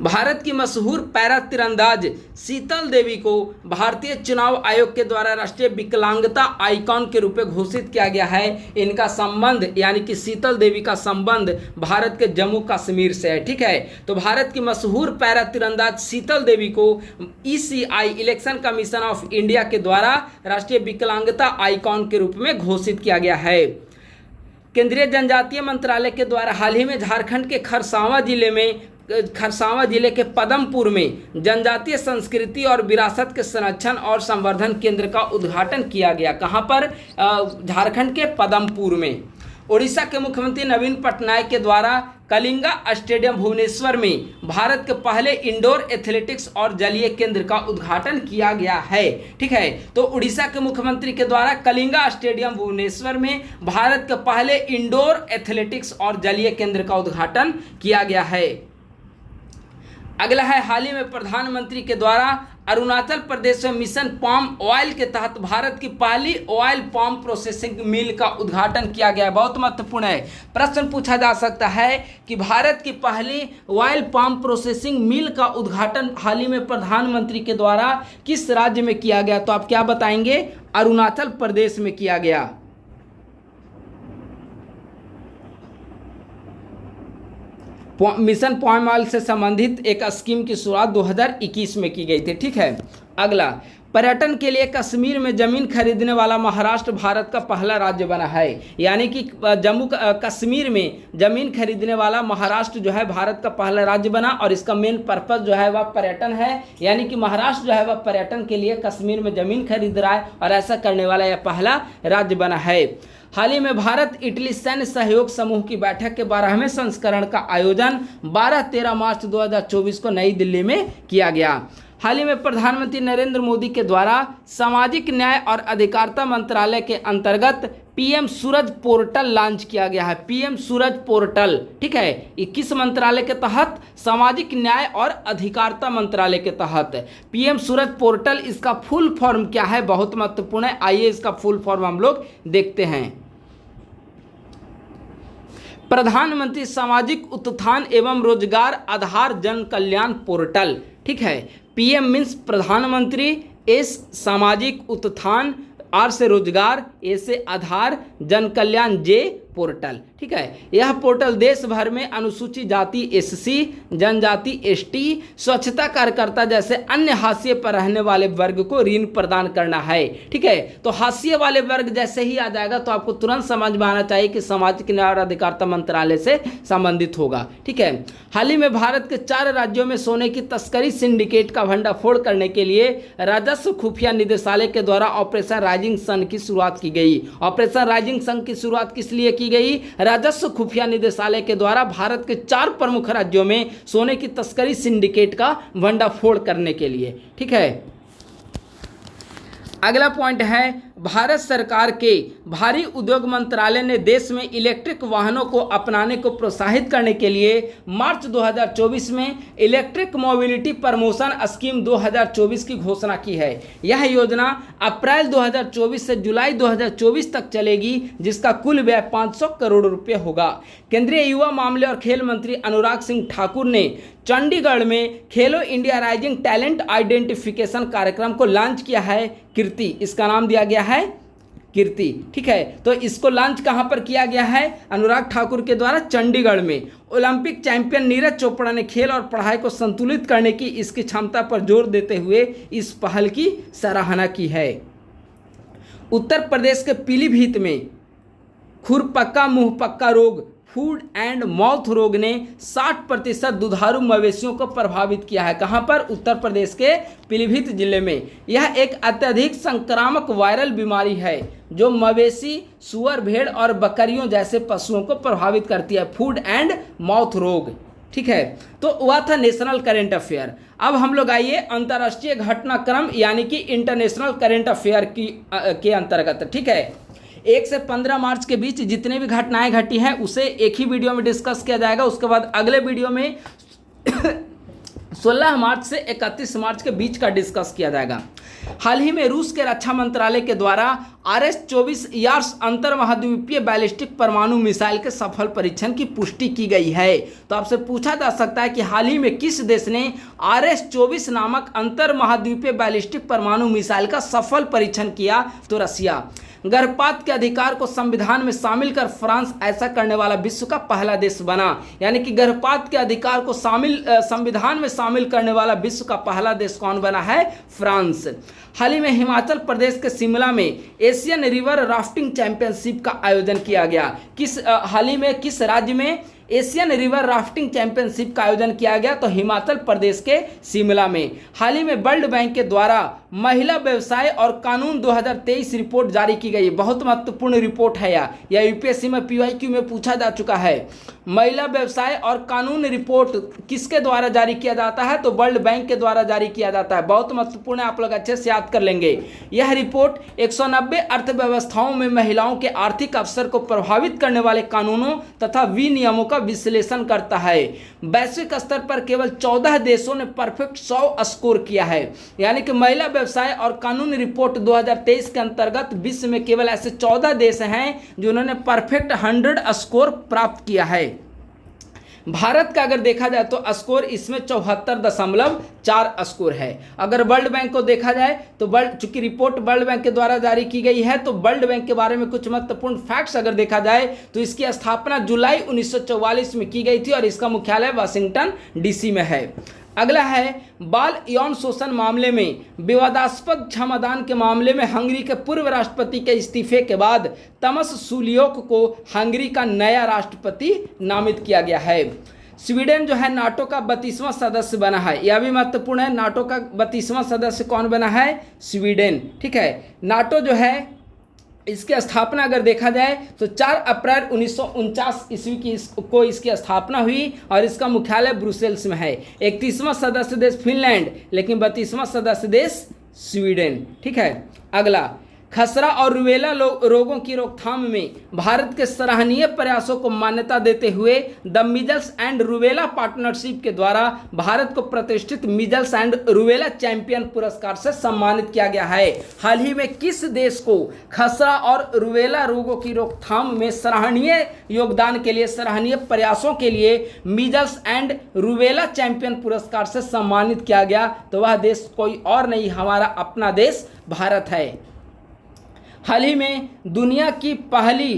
भारत की मशहूर पैरा तीरंदाज शीतल देवी को भारतीय चुनाव आयोग के द्वारा राष्ट्रीय विकलांगता आइकॉन के रूप में घोषित किया गया है। इनका संबंध यानी कि शीतल देवी का संबंध भारत के जम्मू कश्मीर से है, ठीक है। तो भारत की मशहूर पैरा तीरंदाज शीतल देवी को ECI election commission of India के द्वारा राष्ट्रीय विकलांगता आइकॉन के रूप में घोषित किया गया है। केंद्रीय जनजातीय मंत्रालय के द्वारा हाल ही में झारखंड के खरसावां जिले के पदमपुर में जनजातीय संस्कृति और विरासत के संरक्षण और संवर्धन केंद्र का उद्घाटन किया गया। कहां पर, झारखंड के पदमपुर में। ओडिशा के मुख्यमंत्री नवीन पटनायक के द्वारा कलिंगा स्टेडियम भुवनेश्वर में भारत के पहले इंडोर एथलेटिक्स और जलीय केंद्र का उद्घाटन किया गया है, ठीक है। तो उड़ीसा के मुख्यमंत्री के द्वारा कलिंगा स्टेडियम भुवनेश्वर में भारत के पहले इंडोर एथलेटिक्स और जलीय केंद्र का उद्घाटन किया गया है। अगला है, हाल ही में प्रधानमंत्री के द्वारा अरुणाचल प्रदेश में मिशन पाम ऑयल के तहत भारत की पहली ऑयल पाम प्रोसेसिंग मिल का उद्घाटन किया गया है। बहुत महत्वपूर्ण है। प्रश्न पूछा जा सकता है कि भारत की पहली ऑयल पाम प्रोसेसिंग मिल का उद्घाटन हाल ही में प्रधानमंत्री के द्वारा किस राज्य में किया गया, तो आप क्या बताएंगे, अरुणाचल प्रदेश में किया गया। मिशन पाम ऑयल से संबंधित एक स्कीम की शुरुआत 2021 में की गई थी, ठीक है। अगला, पर्यटन के लिए कश्मीर में ज़मीन खरीदने वाला महाराष्ट्र भारत का पहला राज्य बना है। यानी कि जम्मू कश्मीर में ज़मीन खरीदने वाला महाराष्ट्र जो है भारत का पहला राज्य बना और इसका मेन पर्पज़ जो है वह पर्यटन है। यानी कि महाराष्ट्र जो है वह पर्यटन के लिए कश्मीर में ज़मीन खरीद रहा है और ऐसा करने वाला यह पहला राज्य बना है। हाल ही में भारत इटली सैन्य सहयोग समूह की बैठक के 12वें संस्करण का आयोजन 12-13 मार्च 2024 को नई दिल्ली में किया गया। हाल ही में प्रधानमंत्री नरेंद्र मोदी के द्वारा सामाजिक न्याय और अधिकारिता मंत्रालय के अंतर्गत PM सूरज पोर्टल लॉन्च किया गया है। PM सूरज पोर्टल, ठीक है। 21 मंत्रालय के तहत, सामाजिक न्याय और अधिकारिता मंत्रालय के तहत PM सूरज पोर्टल, इसका फुल फॉर्म क्या है, बहुत महत्वपूर्ण है। आइए इसका फुल फॉर्म हम लोग देखते हैं। प्रधानमंत्री सामाजिक उत्थान एवं रोजगार आधार जन कल्याण पोर्टल, ठीक है। PM मीन्स प्रधानमंत्री, S सामाजिक उत्थान, R से रोजगार, A से आधार, जन कल्याण, J पोर्टल। ठीक है, यह पोर्टल देश भर में अनुसूचित जाति एससी, जनजाति एसटी, स्वच्छता कार्यकर्ता जैसे अन्य हाशिए पर रहने वाले वर्ग को ऋण प्रदान करना है। ठीक है, तो हाशिए वाले वर्ग जैसे ही आ जाएगा तो आपको तुरंत समझ में आना चाहिए कि सामाजिक न्याय और अधिकारिता मंत्रालय से संबंधित होगा। ठीक है, हाल ही में भारत के 4 राज्यों में सोने की तस्करी सिंडिकेट का भंडाफोड़ करने के लिए राजस्व खुफिया निदेशालय के द्वारा ऑपरेशन राइजिंग सन की शुरुआत की गई। ऑपरेशन राइजिंग सन की शुरुआत किस लिए की गई? राजस्व खुफिया निदेशालय के द्वारा भारत के 4 प्रमुख राज्यों में सोने की तस्करी सिंडिकेट का भंडाफोड़ करने के लिए। ठीक है, अगला पॉइंट है, भारत सरकार के भारी उद्योग मंत्रालय ने देश में इलेक्ट्रिक वाहनों को अपनाने को प्रोत्साहित करने के लिए मार्च 2024 में इलेक्ट्रिक मोबिलिटी प्रमोशन स्कीम 2024 की घोषणा की है। यह योजना अप्रैल 2024 से जुलाई 2024 तक चलेगी, जिसका कुल व्यय 500 करोड़ रुपये होगा। केंद्रीय युवा मामले और खेल मंत्री अनुराग सिंह ठाकुर ने चंडीगढ़ में खेलो इंडिया राइजिंग टैलेंट आइडेंटिफिकेशन कार्यक्रम को लॉन्च किया है। कीर्ति इसका नाम दिया गया है, कीर्ति। ठीक है, तो इसको लॉन्च कहां पर किया गया है? अनुराग ठाकुर के द्वारा चंडीगढ़ में। ओलंपिक चैंपियन नीरज चोपड़ा ने खेल और पढ़ाई को संतुलित करने की इसकी क्षमता पर जोर देते हुए इस पहल की सराहना की है। उत्तर प्रदेश के पीलीभीत में खुरपक्का मुंहपक्का रोग फूड एंड माउथ रोग ने 60% दुधारू मवेशियों को प्रभावित किया है। कहां पर? उत्तर प्रदेश के पीलीभीत जिले में। यह एक अत्यधिक संक्रामक वायरल बीमारी है जो मवेशी, सुअर, भेड़ और बकरियों जैसे पशुओं को प्रभावित करती है। फूड एंड माउथ रोग। ठीक है, तो वह था नेशनल करेंट अफेयर। अब हम लोग आइए अंतर्राष्ट्रीय घटनाक्रम यानी कि इंटरनेशनल करेंट अफेयर के अंतर्गत। ठीक है, 1 से 15 मार्च के बीच जितने भी घटनाएं घटी हैं उसे एक ही वीडियो में डिस्कस किया जाएगा। उसके बाद अगले वीडियो में 16 मार्च से 31 मार्च के बीच का डिस्कस किया जाएगा। हाल ही में रूस के रक्षा मंत्रालय के द्वारा RS-24 यार्स अंतर महाद्वीपीय बैलिस्टिक परमाणु मिसाइल के सफल परीक्षण की पुष्टि की गई है। तो आपसे पूछा जा सकता है कि हाल ही में किस देश ने RS-24 नामक अंतर महाद्वीपीय बैलिस्टिक परमाणु मिसाइल का सफल परीक्षण किया? तो रसिया। गर्भपात के अधिकार को संविधान में शामिल कर फ्रांस ऐसा करने वाला विश्व का पहला देश बना। यानी कि गर्भपात के अधिकार को संविधान में शामिल करने वाला विश्व का पहला देश कौन बना है? फ्रांस। हाल ही में हिमाचल प्रदेश के शिमला में एशियन रिवर राफ्टिंग चैंपियनशिप का आयोजन किया गया। हाल ही में किस राज्य में एशियन रिवर राफ्टिंग चैंपियनशिप का आयोजन किया गया? तो हिमाचल प्रदेश के शिमला में। हाल ही में वर्ल्ड बैंक के द्वारा महिला व्यवसाय और कानून 2023 रिपोर्ट जारी की गई। बहुत महत्वपूर्ण रिपोर्ट है यह यूपीएससी में PYQ में पूछा जा चुका है। महिला व्यवसाय और कानून रिपोर्ट किसके द्वारा जारी किया जाता है? तो वर्ल्ड बैंक के द्वारा जारी किया जाता है। बहुत महत्वपूर्ण है, आप लोग अच्छे से याद कर लेंगे। यह रिपोर्ट 190 अर्थव्यवस्थाओं में महिलाओं के आर्थिक अवसर को प्रभावित करने वाले कानूनों तथा विनियमों का विश्लेषण करता है। वैश्विक स्तर पर केवल 14 देशों ने परफेक्ट 100 स्कोर किया है। यानी कि महिला व्यवसाय और कानून रिपोर्ट 2023 के अंतर्गत विश्व में केवल ऐसे 14 देश हैं जिन्होंने परफेक्ट 100 स्कोर प्राप्त किया है। भारत का अगर देखा जाए तो स्कोर इसमें 74.4 स्कोर है। अगर वर्ल्ड बैंक को देखा जाए तो चूंकि रिपोर्ट वर्ल्ड बैंक के द्वारा जारी की गई है तो वर्ल्ड बैंक के बारे में कुछ महत्वपूर्ण फैक्ट्स अगर देखा जाए तो इसकी स्थापना जुलाई 1944 में की गई थी और इसका मुख्यालय वाशिंगटन DC में है। अगला है बाल यौन शोषण मामले में विवादास्पद क्षमादान के मामले में हंगरी के पूर्व राष्ट्रपति के इस्तीफे के बाद तमस सुलियोक को हंगरी का नया राष्ट्रपति नामित किया गया है। स्वीडन जो है नाटो का 32वां सदस्य बना है। यह भी महत्वपूर्ण है, नाटो का 32वां सदस्य कौन बना है? स्वीडन। ठीक है, नाटो जो है इसकी स्थापना अगर देखा जाए तो 4 अप्रैल 1949 ईस्वी को इसकी स्थापना हुई और इसका मुख्यालय ब्रुसेल्स में है। 31वां सदस्य देश फिनलैंड, लेकिन 32वां सदस्य देश स्वीडन। ठीक है, अगला खसरा और रुबेला रोगों की रोकथाम में भारत के सराहनीय प्रयासों को मान्यता देते हुए the measles and rubella partnership के द्वारा भारत को प्रतिष्ठित मीजल्स एंड रुबेला चैंपियन पुरस्कार से सम्मानित किया गया है। हाल ही में किस देश को खसरा और रुबेला रोगों की रोकथाम में सराहनीय योगदान के लिए, सराहनीय प्रयासों के लिए मीजल्स एंड रुबेला चैंपियन पुरस्कार से सम्मानित किया गया? तो वह देश कोई और नहीं, हमारा अपना देश भारत है। हाल ही में दुनिया की पहली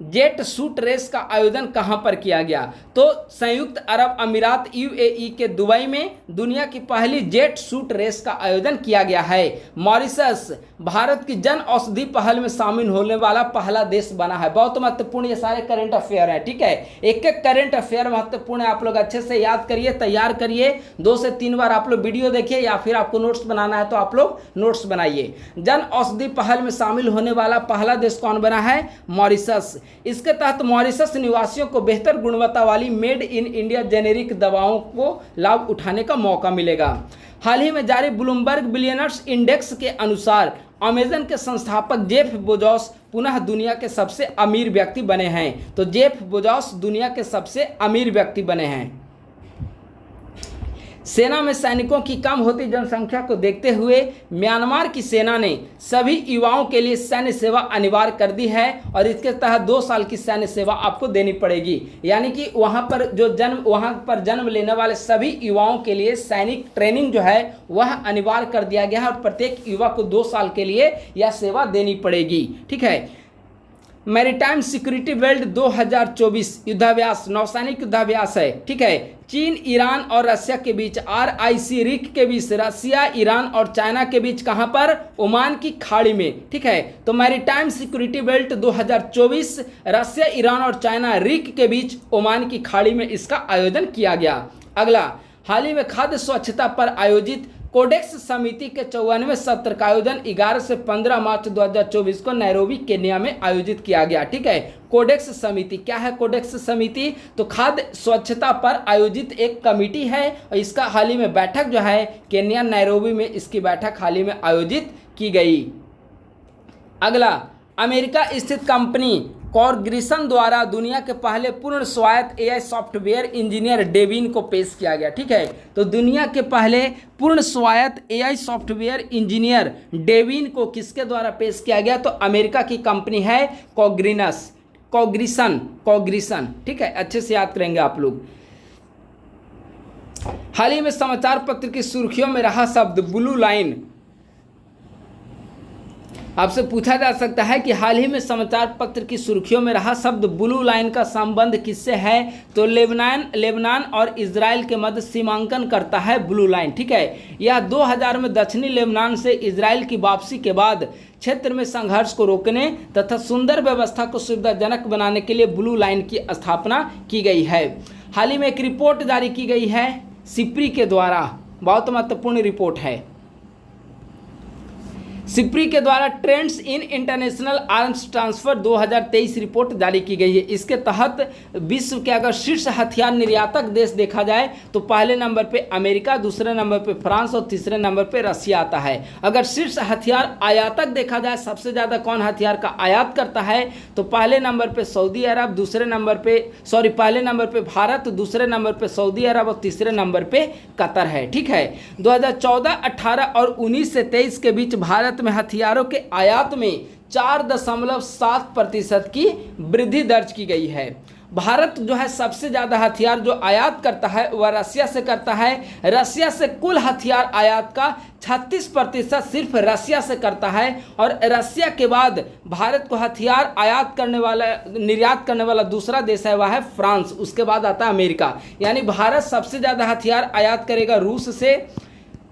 जेट सूट रेस का आयोजन कहां पर किया गया? तो संयुक्त अरब अमीरात यूएई के दुबई में दुनिया की पहली जेट सूट रेस का आयोजन किया गया है। मॉरिशस भारत की जन औषधि पहल में शामिल होने वाला पहला देश बना है। बहुत महत्वपूर्ण ये सारे करंट अफेयर हैं, ठीक है। एक एक करंट अफेयर महत्वपूर्ण है, आप लोग अच्छे से याद करिए, तैयार करिए। 2 से 3 बार आप लोग वीडियो देखिए, या फिर आपको नोट्स बनाना है तो आप लोग नोट्स बनाइए। जन औषधि पहल में शामिल होने वाला पहला देश कौन बना है? मॉरिशस। इसके तहत मॉरिशस निवासियों को बेहतर गुणवत्ता वाली मेड इन इंडिया जेनेरिक दवाओं को लाभ उठाने का मौका मिलेगा। हाल ही में जारी ब्लूमबर्ग बिलियनर्स इंडेक्स के अनुसार अमेजन के संस्थापक जेफ बेजोस पुनः दुनिया के सबसे अमीर व्यक्ति बने हैं। तो जेफ बेजोस दुनिया के सबसे अमीर व्यक्ति बने हैं। सेना में सैनिकों की कम होती जनसंख्या को देखते हुए म्यांमार की सेना ने सभी युवाओं के लिए सैन्य सेवा अनिवार्य कर दी है, और इसके तहत 2 साल की सैन्य सेवा आपको देनी पड़ेगी। यानी कि वहां पर जन्म लेने वाले सभी युवाओं के लिए सैनिक ट्रेनिंग जो है वह अनिवार्य कर दिया गया है, और प्रत्येक युवा को 2 साल के लिए यह सेवा देनी पड़ेगी, ठीक है। मैरीटाइम सिक्योरिटी वेल्ड 2024 युद्धाभ्यास, नौसैनिक युद्धाभ्यास है, ठीक है। चीन, ईरान और रशिया के बीच RIC रिक के बीच, रशिया, ईरान और चाइना के बीच कहां पर? ओमान की खाड़ी में, ठीक है। तो maritime security belt 2024 Russia, Iran और चाइना रिक के बीच ओमान की खाड़ी में इसका आयोजन किया गया। अगला, हाल ही में खाद्य स्वच्छता पर आयोजित कोडेक्स समिति के 54वें सत्र का आयोजन 11 से 15 मार्च 2024 को नैरोबी केन्या में आयोजित किया गया, ठीक है। कोडेक्स समिति क्या है? कोडेक्स समिति तो खाद्य स्वच्छता पर आयोजित एक कमेटी है, और इसका हाल ही में बैठक जो है केन्या नैरोबी में इसकी बैठक हाल ही में आयोजित की गई। अगला, अमेरिका स्थित कंपनी कॉर्ग्रिसन द्वारा दुनिया के पहले पूर्ण स्वायत्त AI सॉफ्टवेयर इंजीनियर डेविन को पेश किया गया, ठीक है। तो दुनिया के पहले पूर्ण स्वायत्त AI सॉफ्टवेयर इंजीनियर डेविन को किसके द्वारा पेश किया गया? तो अमेरिका की कंपनी है कॉग्रिसन, ठीक है। अच्छे से याद करेंगे आप लोग। हाल ही में समाचार पत्र की सुर्खियों में रहा शब्द ब्लू लाइन। आपसे पूछा जा सकता है कि हाल ही में समाचार पत्र की सुर्खियों में रहा शब्द ब्लू लाइन का संबंध किससे है? तो लेबनान और इजराइल के मध्य सीमांकन करता है ब्लू लाइन, ठीक है। यह 2000 में दक्षिणी लेबनान से इजराइल की वापसी के बाद क्षेत्र में संघर्ष को रोकने तथा सुंदर व्यवस्था को सुविधाजनक बनाने के लिए ब्लू लाइन की स्थापना की गई है। हाल ही में एक रिपोर्ट जारी की गई है सिप्री के द्वारा, बहुत महत्वपूर्ण रिपोर्ट है। सिप्री के द्वारा trends in international arms transfer 2023 report जारी की गई है। इसके तहत विश्व के अगर शीर्ष हथियार निर्यातक देश देखा जाए तो पहले नंबर पे अमेरिका, दूसरे नंबर पे फ्रांस और तीसरे नंबर पे रशिया आता है। अगर शीर्ष हथियार आयातक देखा जाए, सबसे ज़्यादा कौन हथियार का आयात करता है, तो पहले नंबर पे सऊदी अरब, पहले नंबर पे भारत, दूसरे नंबर पे सऊदी अरब और तीसरे नंबर पे कतर है, ठीक है। 2014, 18 और 19 से 23 के बीच भारत में हथियारों के आयात में 4.7% की वृद्धि दर्ज की गई है। भारत जो है सबसे ज़्यादा हथियार जो आयात करता है वह रशिया से करता है। रशिया से कुल हथियार आयात का 36% सिर्फ रशिया से करता है, और रशिया के बाद भारत को हथियार निर्यात करने वाला दूसरा देश है वह है फ्रांस, उसके बाद आता है अमेरिका। यानी भारत सबसे ज़्यादा हथियार आयात करेगा रूस से,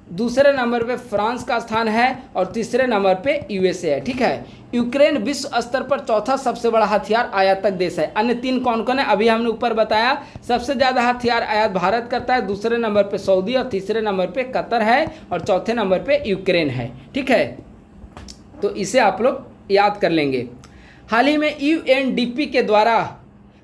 दूसरे नंबर पे फ्रांस का स्थान है, और तीसरे नंबर पे USA है, ठीक है। यूक्रेन विश्व स्तर पर चौथा सबसे बड़ा हथियार आयातक देश है। अन्य 3 कौन कौन है अभी हमने ऊपर बताया। सबसे ज़्यादा हथियार आयात भारत करता है, दूसरे नंबर पे सऊदी और तीसरे नंबर पे कतर है, और चौथे नंबर पे यूक्रेन है, ठीक है। तो इसे आप लोग याद कर लेंगे। हाल ही में UNDP के द्वारा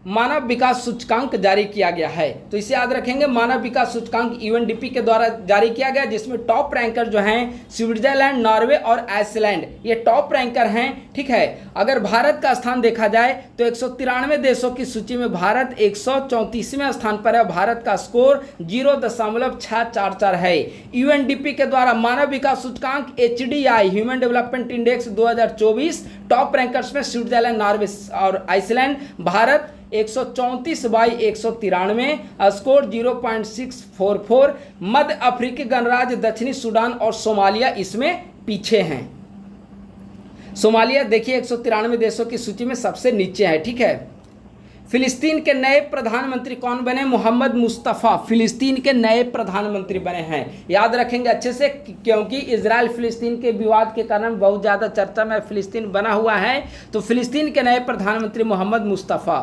मानव विकास सूचकांक जारी किया गया है, तो इसे याद रखेंगे। मानव विकास सूचकांक UNDP के द्वारा जारी किया गया, जिसमें टॉप रैंकर जो हैं स्विट्जरलैंड, नॉर्वे और आइसलैंड, ये टॉप रैंकर हैं, ठीक है। अगर भारत का स्थान देखा जाए तो 193 देशों की सूची में भारत 134वें स्थान पर है। भारत का स्कोर 0.644 है। UNDP के द्वारा मानव विकास सूचकांक HDI human development index 2024 top rankers में स्विट्जरलैंड, नॉर्वे और आइसलैंड। भारत 134/193, स्कोर 0.644। मध्य अफ्रीकी गणराज्य, दक्षिणी सूडान और सोमालिया इसमें पीछे हैं। सोमालिया देखिए 193 देशों की सूची में सबसे नीचे है। ठीक है, फिलिस्तीन के नए प्रधानमंत्री कौन बने? मोहम्मद मुस्तफ़ा फिलिस्तीन के नए प्रधानमंत्री बने हैं। याद रखेंगे अच्छे से, क्योंकि इजराइल फिलिस्तीन के विवाद के कारण बहुत ज़्यादा चर्चा में फिलिस्तीन बना हुआ है। तो फिलिस्तीन के नए प्रधानमंत्री मोहम्मद मुस्तफ़ा।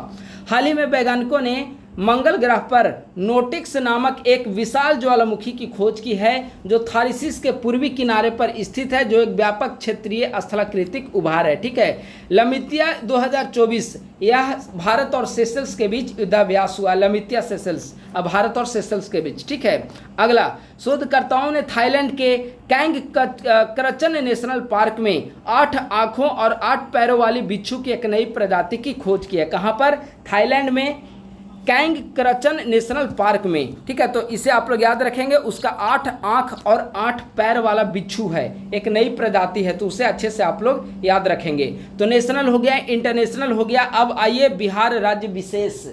हाल ही में वैज्ञानिकों ने मंगल ग्रह पर नोटिक्स नामक एक विशाल ज्वालामुखी की खोज की है, जो थारिसिस के पूर्वी किनारे पर स्थित है, जो एक व्यापक क्षेत्रीय स्थलाकृतिक उभार है। ठीक है, लमितिया 2024 यह भारत और सेशल्स के बीच युद्धाभ्यास हुआ। लमितिया सेशल्स, अब भारत और सेशल्स के बीच। ठीक है, अगला, शोधकर्ताओं ने थाईलैंड के कैंग क्रचन नेशनल पार्क में 8 आँखों और 8 पैरों वाली बिच्छू की एक नई प्रजाति की खोज की है। कहाँ पर? थाईलैंड में कैंग क्रचन नेशनल पार्क में। ठीक है, तो इसे आप लोग याद रखेंगे, उसका 8 आँख और 8 पैर वाला बिच्छू है, एक नई प्रजाति है, तो उसे अच्छे से आप लोग याद रखेंगे। तो नेशनल हो गया, इंटरनेशनल हो गया। अब आइए बिहार राज्य विशेष।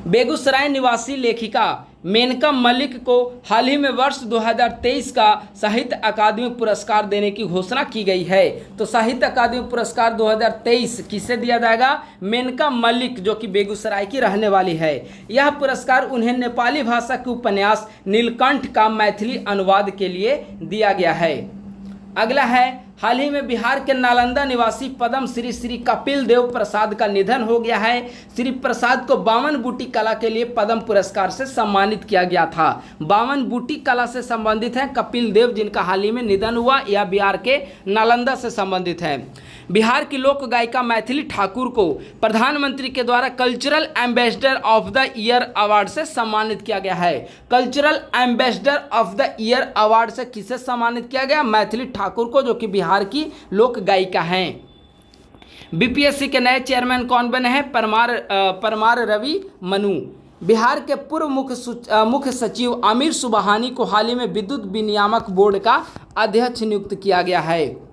बेगूसराय निवासी लेखिका मेनका मलिक को हाल ही में वर्ष 2023 का साहित्य अकादमी पुरस्कार देने की घोषणा की गई है। तो साहित्य अकादमी पुरस्कार 2023 किसे दिया जाएगा? मेनका मलिक, जो कि बेगूसराय की रहने वाली है। यह पुरस्कार उन्हें नेपाली भाषा के उपन्यास नीलकंठ का मैथिली अनुवाद के लिए दिया गया है। अगला है, हाल ही में बिहार के नालंदा निवासी पद्म श्री कपिल देव प्रसाद का निधन हो गया है। श्री प्रसाद को 52 बूटी कला के लिए पद्म पुरस्कार से सम्मानित किया गया था। 52 बूटी कला से संबंधित हैं कपिल देव, जिनका हाल ही में निधन हुआ। यह बिहार के नालंदा से संबंधित है। बिहार की लोक गायिका मैथिली ठाकुर को प्रधानमंत्री के द्वारा cultural ambassador of the year award से सम्मानित किया गया है। Cultural ambassador of the year award से किसे सम्मानित किया गया? मैथिली ठाकुर को, जो कि बिहार की लोक गायिका हैं। बीपीएससी के नए चेयरमैन कौन बने हैं? परमार रवि मनु। बिहार के पूर्व मुख्य सचिव आमिर सुबहानी को हाल ही में विद्युत विनियामक बोर्ड का अध्यक्ष नियुक्त किया गया है।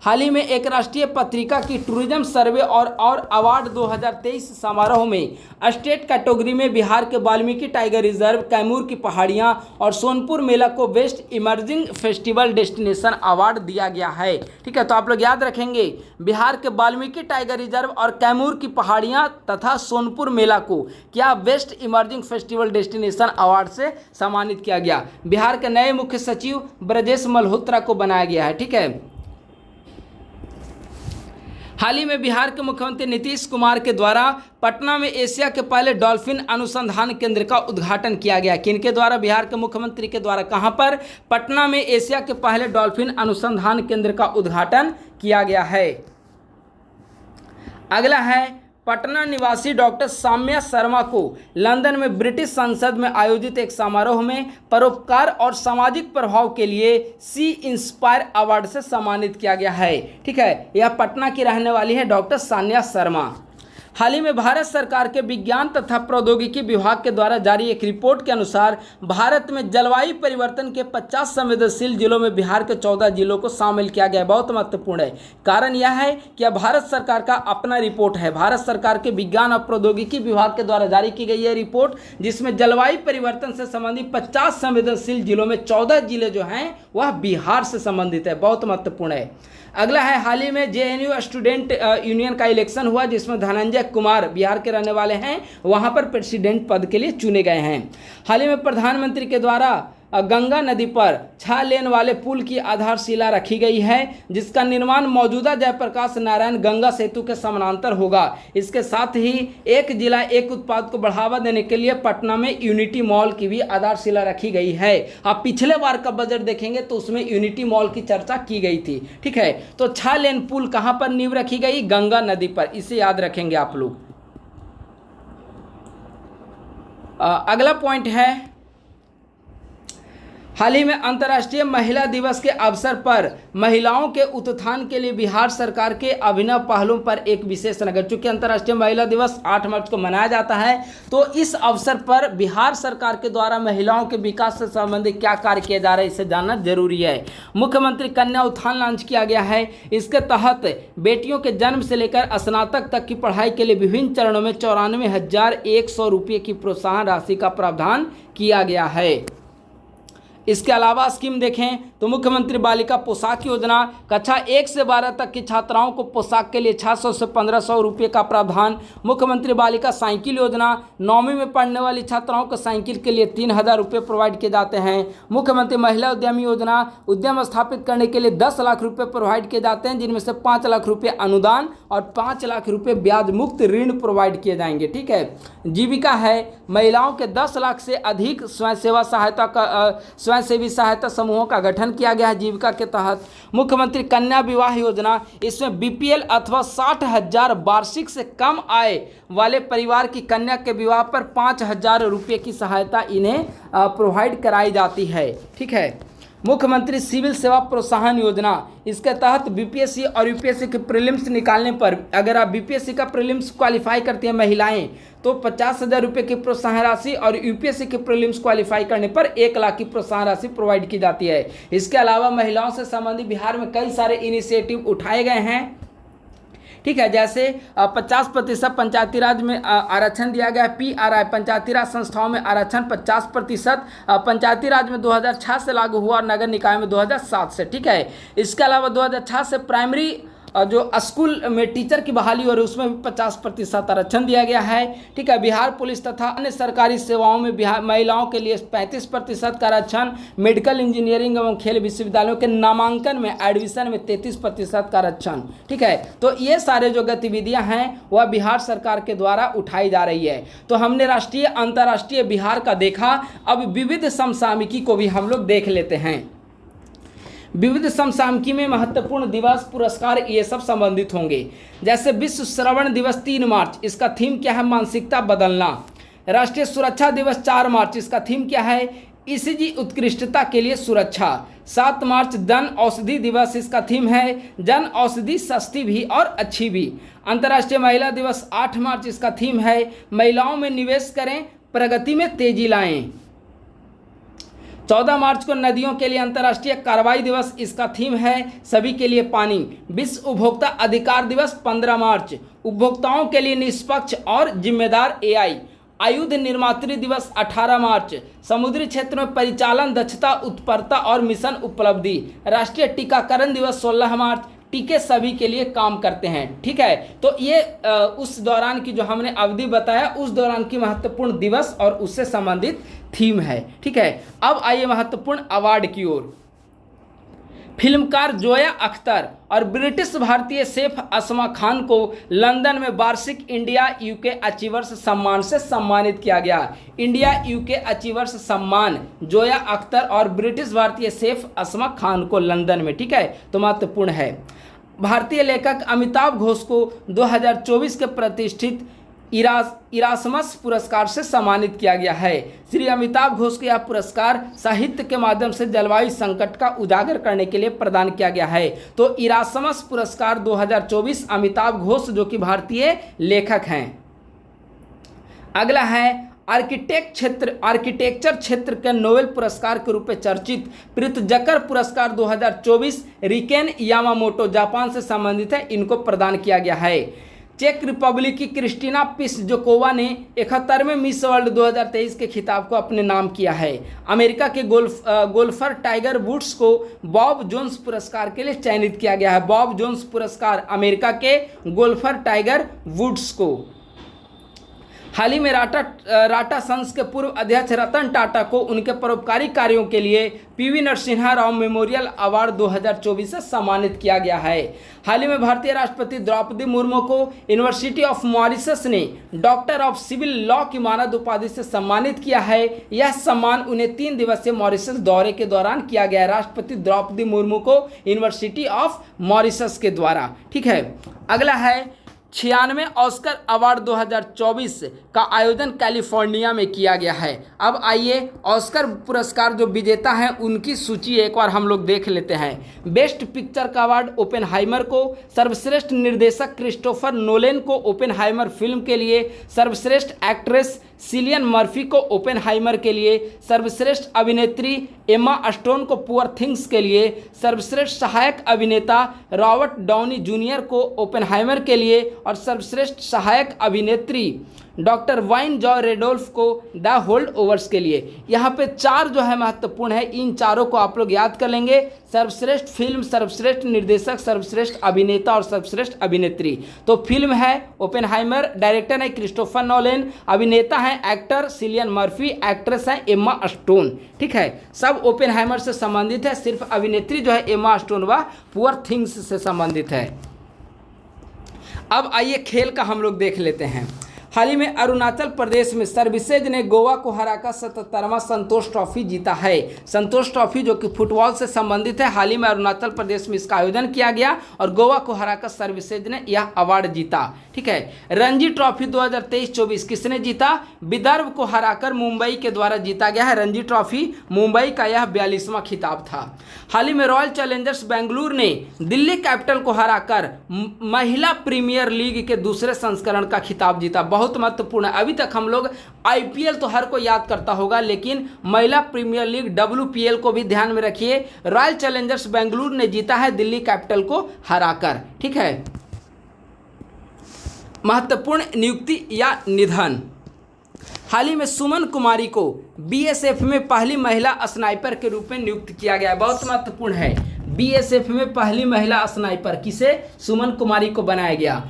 हाल ही में एक राष्ट्रीय पत्रिका की टूरिज्म सर्वे और अवार्ड 2023 समारोह में स्टेट कैटेगरी में बिहार के वाल्मीकि टाइगर रिजर्व, कैमूर की पहाड़ियां और सोनपुर मेला को best emerging festival destination award दिया गया है। ठीक है, तो आप लोग याद रखेंगे, बिहार के वाल्मीकि टाइगर रिजर्व और कैमूर की पहाड़ियां तथा सोनपुर मेला को क्या best emerging festival destination award से सम्मानित किया गया। बिहार के नए मुख्य सचिव ब्रजेश मल्होत्रा को बनाया गया है। ठीक है, हाल ही में बिहार के मुख्यमंत्री नीतीश कुमार के द्वारा पटना में एशिया के पहले डॉल्फिन अनुसंधान केंद्र का उद्घाटन किया गया। किनके द्वारा? बिहार के मुख्यमंत्री के द्वारा। कहां पर? पटना में एशिया के पहले डॉल्फिन अनुसंधान केंद्र का उद्घाटन किया गया है। अगला है, पटना निवासी डॉक्टर साम्या शर्मा को लंदन में ब्रिटिश संसद में आयोजित एक समारोह में परोपकार और सामाजिक प्रभाव के लिए सी इंस्पायर अवार्ड से सम्मानित किया गया है। ठीक है, यह पटना की रहने वाली है डॉक्टर सान्या शर्मा। हाल ही में भारत सरकार के विज्ञान तथा प्रौद्योगिकी विभाग के द्वारा जारी एक रिपोर्ट के अनुसार भारत में जलवायु परिवर्तन के 50 संवेदनशील जिलों में बिहार के 14 जिलों को शामिल किया गया है। बहुत महत्वपूर्ण है। कारण यह है कि यह भारत सरकार का अपना रिपोर्ट है। भारत सरकार के विज्ञान और प्रौद्योगिकी विभाग के द्वारा जारी की गई है रिपोर्ट, जिसमें जलवायु परिवर्तन से संबंधित 50 संवेदनशील जिलों में 14 जिले जो हैं वह बिहार से संबंधित है। बहुत महत्वपूर्ण है। अगला है, हाल ही में जेएनयू स्टूडेंट यूनियन का इलेक्शन हुआ, जिसमें धनंजय कुमार बिहार के रहने वाले हैं, वहां पर प्रेसिडेंट पद के लिए चुने गए हैं। हाल ही में प्रधानमंत्री के द्वारा गंगा नदी पर 6 लेन वाले पुल की आधारशिला रखी गई है, जिसका निर्माण मौजूदा जयप्रकाश नारायण गंगा सेतु के समानांतर होगा। इसके साथ ही एक जिला एक उत्पाद को बढ़ावा देने के लिए पटना में यूनिटी मॉल की भी आधारशिला रखी गई है। आप पिछले बार का बजट देखेंगे तो उसमें यूनिटी मॉल की चर्चा की गई थी। ठीक है, तो 6 लेन पुल कहाँ पर नींव रखी गई? गंगा नदी पर। इसे याद रखेंगे आप लोग। अगला पॉइंट है, हाल ही में अंतर्राष्ट्रीय महिला दिवस के अवसर पर महिलाओं के उत्थान के लिए बिहार सरकार के अभिनव पहलों पर एक विशेष नज़र। चूंकि अंतर्राष्ट्रीय महिला दिवस 8 मार्च को मनाया जाता है, तो इस अवसर पर बिहार सरकार के द्वारा महिलाओं के विकास से संबंधित क्या कार्य किए जा रहे हैं, इसे जानना जरूरी है। मुख्यमंत्री कन्या उत्थान लॉन्च किया गया है। इसके तहत बेटियों के जन्म से लेकर स्नातक तक की पढ़ाई के लिए विभिन्न चरणों में 94,100 रुपये की प्रोत्साहन राशि का प्रावधान किया गया है। इसके अलावा स्कीम देखें तो मुख्यमंत्री बालिका पोशाक योजना, कक्षा 1 से 12 तक की छात्राओं को पोशाक के लिए 600 से 1500 रुपये का प्रावधान। मुख्यमंत्री बालिका साइकिल योजना, 9वीं में पढ़ने वाली छात्राओं को साइकिल के लिए 3000 रुपये प्रोवाइड किए जाते हैं। मुख्यमंत्री महिला उद्यमी योजना, उद्यम स्थापित करने के लिए 10 लाख रुपये प्रोवाइड किए जाते हैं, जिनमें से 5 लाख रुपये अनुदान और 5 लाख रुपये ब्याज मुक्त ऋण प्रोवाइड किए जाएंगे। ठीक है। जीविका है, महिलाओं के 10 लाख से अधिक स्वयंसेवी सहायता समूहों का गठन किया गया है जीविका के तहत। मुख्यमंत्री कन्या विवाह योजना, इसमें बीपीएल अथवा 60,000 वार्षिक से कम आय वाले परिवार की कन्या के विवाह पर 5,000 रुपये की सहायता इन्हें प्रोवाइड कराई जाती है। ठीक है। मुख्यमंत्री सिविल सेवा प्रोत्साहन योजना, इसके तहत बीपीएससी और यूपीएससी के प्रीलिम्स निकालने पर, अगर आप बीपीएससी का प्रीलिम्स क्वालिफाई करती हैं महिलाएं, तो 50,000 रुपये की प्रोत्साहन राशि और यूपीएससी के प्रीलिम्स क्वालिफाई करने पर 1 लाख की प्रोत्साहन राशि प्रोवाइड की जाती है। इसके अलावा महिलाओं से संबंधित बिहार में कई सारे इनिशिएटिव उठाए गए हैं। ठीक है। जैसे 50% पंचायती राज में आरक्षण दिया गया है। PRI पंचायती राज संस्थाओं में आरक्षण 50% पंचायती राज में 2006 से लागू हुआ और नगर निकाय में 2007 से। ठीक है। इसके अलावा 2006 से प्राइमरी जो स्कूल में टीचर की बहाली हो रही है उसमें भी 50% आरक्षण दिया गया है। ठीक है। बिहार पुलिस तथा अन्य सरकारी सेवाओं में बिहार महिलाओं के लिए 35% का आरक्षण। मेडिकल, इंजीनियरिंग एवं खेल विश्वविद्यालयों के नामांकन में एडमिशन में 33% का आरक्षण। ठीक है। तो ये सारे जो गतिविधियां हैं वह बिहार सरकार के द्वारा उठाई जा रही है। तो हमने राष्ट्रीय अंतर्राष्ट्रीय बिहार का देखा, अब विविध समसामयिकी को भी हम लोग देख लेते हैं। विविध समसामयिकी में महत्वपूर्ण दिवस, पुरस्कार, ये सब संबंधित होंगे। जैसे विश्व श्रवण दिवस 3 मार्च, इसका थीम क्या है? मानसिकता बदलना। राष्ट्रीय सुरक्षा दिवस 4 मार्च, इसका थीम क्या है? ईसीजी उत्कृष्टता के लिए सुरक्षा। 7 मार्च जन औषधि दिवस, इसका थीम है जन औषधि सस्ती भी और अच्छी भी। अंतर्राष्ट्रीय महिला दिवस 8 मार्च, इसका थीम है महिलाओं में निवेश करें, प्रगति में तेजी लाएं। 14 मार्च को नदियों के लिए अंतर्राष्ट्रीय कार्रवाई दिवस, इसका थीम है सभी के लिए पानी। विश्व उपभोक्ता अधिकार दिवस 15 मार्च, उपभोक्ताओं के लिए निष्पक्ष और जिम्मेदार AI। आयुध निर्मात्री दिवस 18 मार्च, समुद्री क्षेत्र में परिचालन दक्षता, उत्परता और मिशन उपलब्धि। राष्ट्रीय टीकाकरण दिवस 16 मार्च, टीके सभी के लिए काम करते हैं। ठीक है। तो ये उस दौरान की जो हमने अवधि बताया उस दौरान की महत्वपूर्ण दिवस और उससे संबंधित थीम है। ठीक है। अब आइए महत्वपूर्ण अवार्ड की ओर। फिल्मकार जोया अख्तर और ब्रिटिश भारतीय शेफ असमा खान को लंदन में वार्षिक इंडिया यूके अचीवर्स सम्मान से सम्मानित किया गया। इंडिया यूके अचीवर्स सम्मान जोया अख्तर और ब्रिटिश भारतीय शेफ असमा खान को लंदन में। ठीक है। तो महत्वपूर्ण है। भारतीय लेखक अमिताभ घोष को 2024 के प्रतिष्ठित इरासमस पुरस्कार से सम्मानित किया गया है। श्री अमिताभ घोष को यह पुरस्कार साहित्य के माध्यम से जलवायु संकट का उजागर करने के लिए प्रदान किया गया है। तो इरासमस पुरस्कार 2024 अमिताभ घोष जो कि भारतीय लेखक हैं। अगला है आर्किटेक्चर क्षेत्र के नोबेल पुरस्कार के रूप में चर्चित प्रित्जकर पुरस्कार 2024 रिकेन यामामोटो जापान से संबंधित है, इनको प्रदान किया गया है। चेक रिपब्लिक की क्रिस्टीना पिसजोकोवा ने 71वें मिस वर्ल्ड 2023 के खिताब को अपने नाम किया है। अमेरिका के गोल्फर टाइगर वुड्स को बॉब जोन्स पुरस्कार के लिए चयनित किया गया है। बॉब जोन्स पुरस्कार अमेरिका के गोल्फर टाइगर वुड्स को। हाल ही में टाटा सन्स के पूर्व अध्यक्ष रतन टाटा को उनके परोपकारी कार्यों के लिए PV Narasimha Rao memorial award 2024 से सम्मानित किया गया है। हाल ही में भारतीय राष्ट्रपति द्रौपदी मुर्मू को यूनिवर्सिटी ऑफ मॉरिशस ने डॉक्टर ऑफ सिविल लॉ की मानद उपाधि से सम्मानित किया है। यह सम्मान उन्हें 3 दिवसीय मॉरिशस दौरे के दौरान किया गया है, राष्ट्रपति द्रौपदी मुर्मू को यूनिवर्सिटी ऑफ मॉरिशस के द्वारा। ठीक है। अगला है 96वें ऑस्कर अवार्ड 2024 का आयोजन कैलिफोर्निया में किया गया है। अब आइए ऑस्कर पुरस्कार जो विजेता हैं उनकी सूची एक बार हम लोग देख लेते हैं। बेस्ट पिक्चर का अवार्ड ओपेनहाइमर को, सर्वश्रेष्ठ निर्देशक क्रिस्टोफर नोलन को ओपेनहाइमर फिल्म के लिए, सर्वश्रेष्ठ एक्ट्रेस सिलियन मर्फी को ओपेनहाइमर के लिए, सर्वश्रेष्ठ अभिनेत्री एमा स्टोन को पुअर थिंग्स के लिए, सर्वश्रेष्ठ सहायक अभिनेता रॉबर्ट डाउनी जूनियर को ओपेनहाइमर के लिए और सर्वश्रेष्ठ सहायक अभिनेत्री डॉक्टर वाइन जॉय रेडोल्फ को द होल्ड ओवर्स के लिए। यहाँ पे 4 जो है महत्वपूर्ण है, इन चारों को आप लोग याद कर लेंगे। सर्वश्रेष्ठ फिल्म, सर्वश्रेष्ठ निर्देशक, सर्वश्रेष्ठ अभिनेता और सर्वश्रेष्ठ अभिनेत्री। तो फिल्म है ओपेनहाइमर, डायरेक्टर है क्रिस्टोफर नोलन, अभिनेता है एक्टर सिलियन मर्फी, एक्ट्रेस है एम्मा स्टोन। ठीक है, सब ओपेनहाइमर से संबंधित है, सिर्फ अभिनेत्री जो है एम्मा स्टोन वह पुअर थिंग्स से संबंधित है। अब आइए खेल का हम लोग देख लेते हैं। हाल ही में अरुणाचल प्रदेश में सर्विसेज ने गोवा को हराकर 77वां संतोष ट्रॉफी जीता है। संतोष ट्रॉफी जो कि फुटबॉल से संबंधित है, हाल ही में अरुणाचल प्रदेश में इसका आयोजन किया गया और गोवा को हराकर सर्विसेज ने यह अवार्ड जीता। ठीक है, रणजी ट्रॉफी 2023-24 किसने जीता? विदर्भ को हराकर मुंबई के द्वारा जीता गया है रणजी ट्रॉफी। मुंबई का यह 42वां खिताब था। हाल ही में रॉयल चैलेंजर्स बेंगलुरु ने दिल्ली कैपिटल को हराकर महिला प्रीमियर लीग के दूसरे संस्करण का खिताब जीता। बहुत महत्वपूर्ण है। अभी तक हम लोग आईपीएल तो हर कोई याद करता होगा, लेकिन महिला प्रीमियर लीग WPL को भी ध्यान में रखिए। रॉयल चैलेंजर्स बेंगलुरु ने जीता है दिल्ली कैपिटल को हराकर। ठीक है, महत्वपूर्ण नियुक्ति या निधन। हाल ही में सुमन कुमारी को BSF में पहली महिला स्नाइपर के रूप में नियुक्त किया गया है। बहुत महत्वपूर्ण है, BSF में पहली महिला स्नाइपर किसे? सुमन कुमारी को बनाया गया।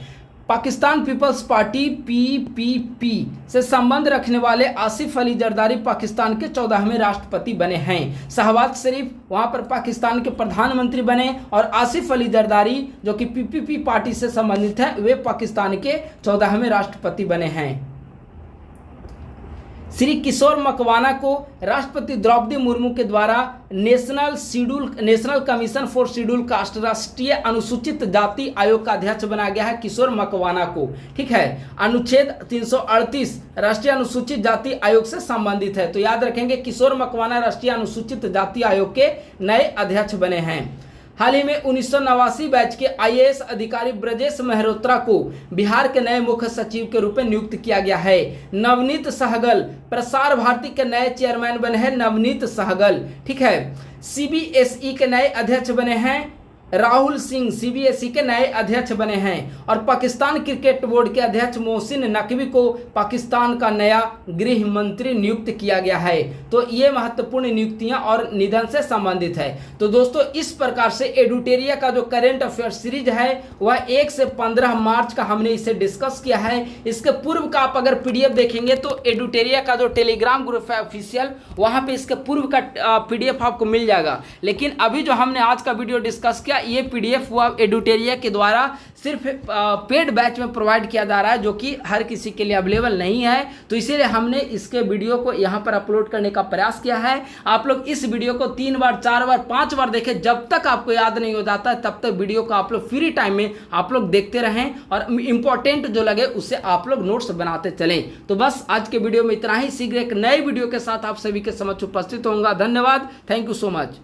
पाकिस्तान पीपल्स पार्टी PPP से संबंध रखने वाले आसिफ अली जरदारी पाकिस्तान के 14वें राष्ट्रपति बने हैं। शहबाज शरीफ वहां पर पाकिस्तान के प्रधानमंत्री बने और आसिफ अली जरदारी जो कि PPP पार्टी से संबंधित है, वे पाकिस्तान के 14वें राष्ट्रपति बने हैं। श्री किशोर मकवाना को राष्ट्रपति द्रौपदी मुर्मू के द्वारा national commission for schedule caste राष्ट्रीय अनुसूचित जाति आयोग का अध्यक्ष बनाया गया है किशोर मकवाना को। ठीक है, अनुच्छेद 338 राष्ट्रीय अनुसूचित जाति आयोग से संबंधित है। तो याद रखेंगे किशोर मकवाना राष्ट्रीय अनुसूचित जाति आयोग के नए अध्यक्ष बने हैं। हाल ही में 1989 बैच के IAS अधिकारी ब्रजेश मेहरोत्रा को बिहार के नए मुख्य सचिव के रूप में नियुक्त किया गया है। नवनीत सहगल प्रसार भारती के नए चेयरमैन बने हैं नवनीत सहगल। ठीक है, CBSE के नए अध्यक्ष बने हैं राहुल सिंह, CBSE के नए अध्यक्ष बने हैं। और पाकिस्तान क्रिकेट बोर्ड के अध्यक्ष मोहसिन नकवी को पाकिस्तान का नया गृह मंत्री नियुक्त किया गया है। तो ये महत्वपूर्ण नियुक्तियां और निधन से संबंधित है। तो दोस्तों, इस प्रकार से एडुटेरिया का जो करेंट अफेयर सीरीज है वह 1 से 15 मार्च का हमने इसे डिस्कस किया है। इसके पूर्व का आप अगर PDF देखेंगे तो एडुटेरिया का जो टेलीग्राम ग्रुप है ऑफिशियल, वहाँ पे इसके पूर्व का PDF आपको मिल जाएगा। लेकिन अभी जो हमने आज का वीडियो डिस्कस किया, ये PDF हुआ एडुटेरिया के द्वारा सिर्फ पेड बैच में प्रोवाइड किया जा रहा है, जो कि हर किसी के लिए अवेलेबल नहीं है। तो इसीलिए हमने इसके वीडियो को यहाँ पर अपलोड करने का प्रयास किया है। आप लोग इस वीडियो को 3 बार 4 बार 5 बार देखें, जब तक आपको याद नहीं हो जाता तब तक वीडियो को आप लोग फ्री टाइम में आप लोग देखते रहें और इंपॉर्टेंट जो लगे उससे आप लोग नोट्स बनाते चलें। तो बस आज के वीडियो में इतना ही। शीघ्र एक नए वीडियो के साथ आप सभी के समक्ष उपस्थित होऊंगा। धन्यवाद, थैंक यू सो मच।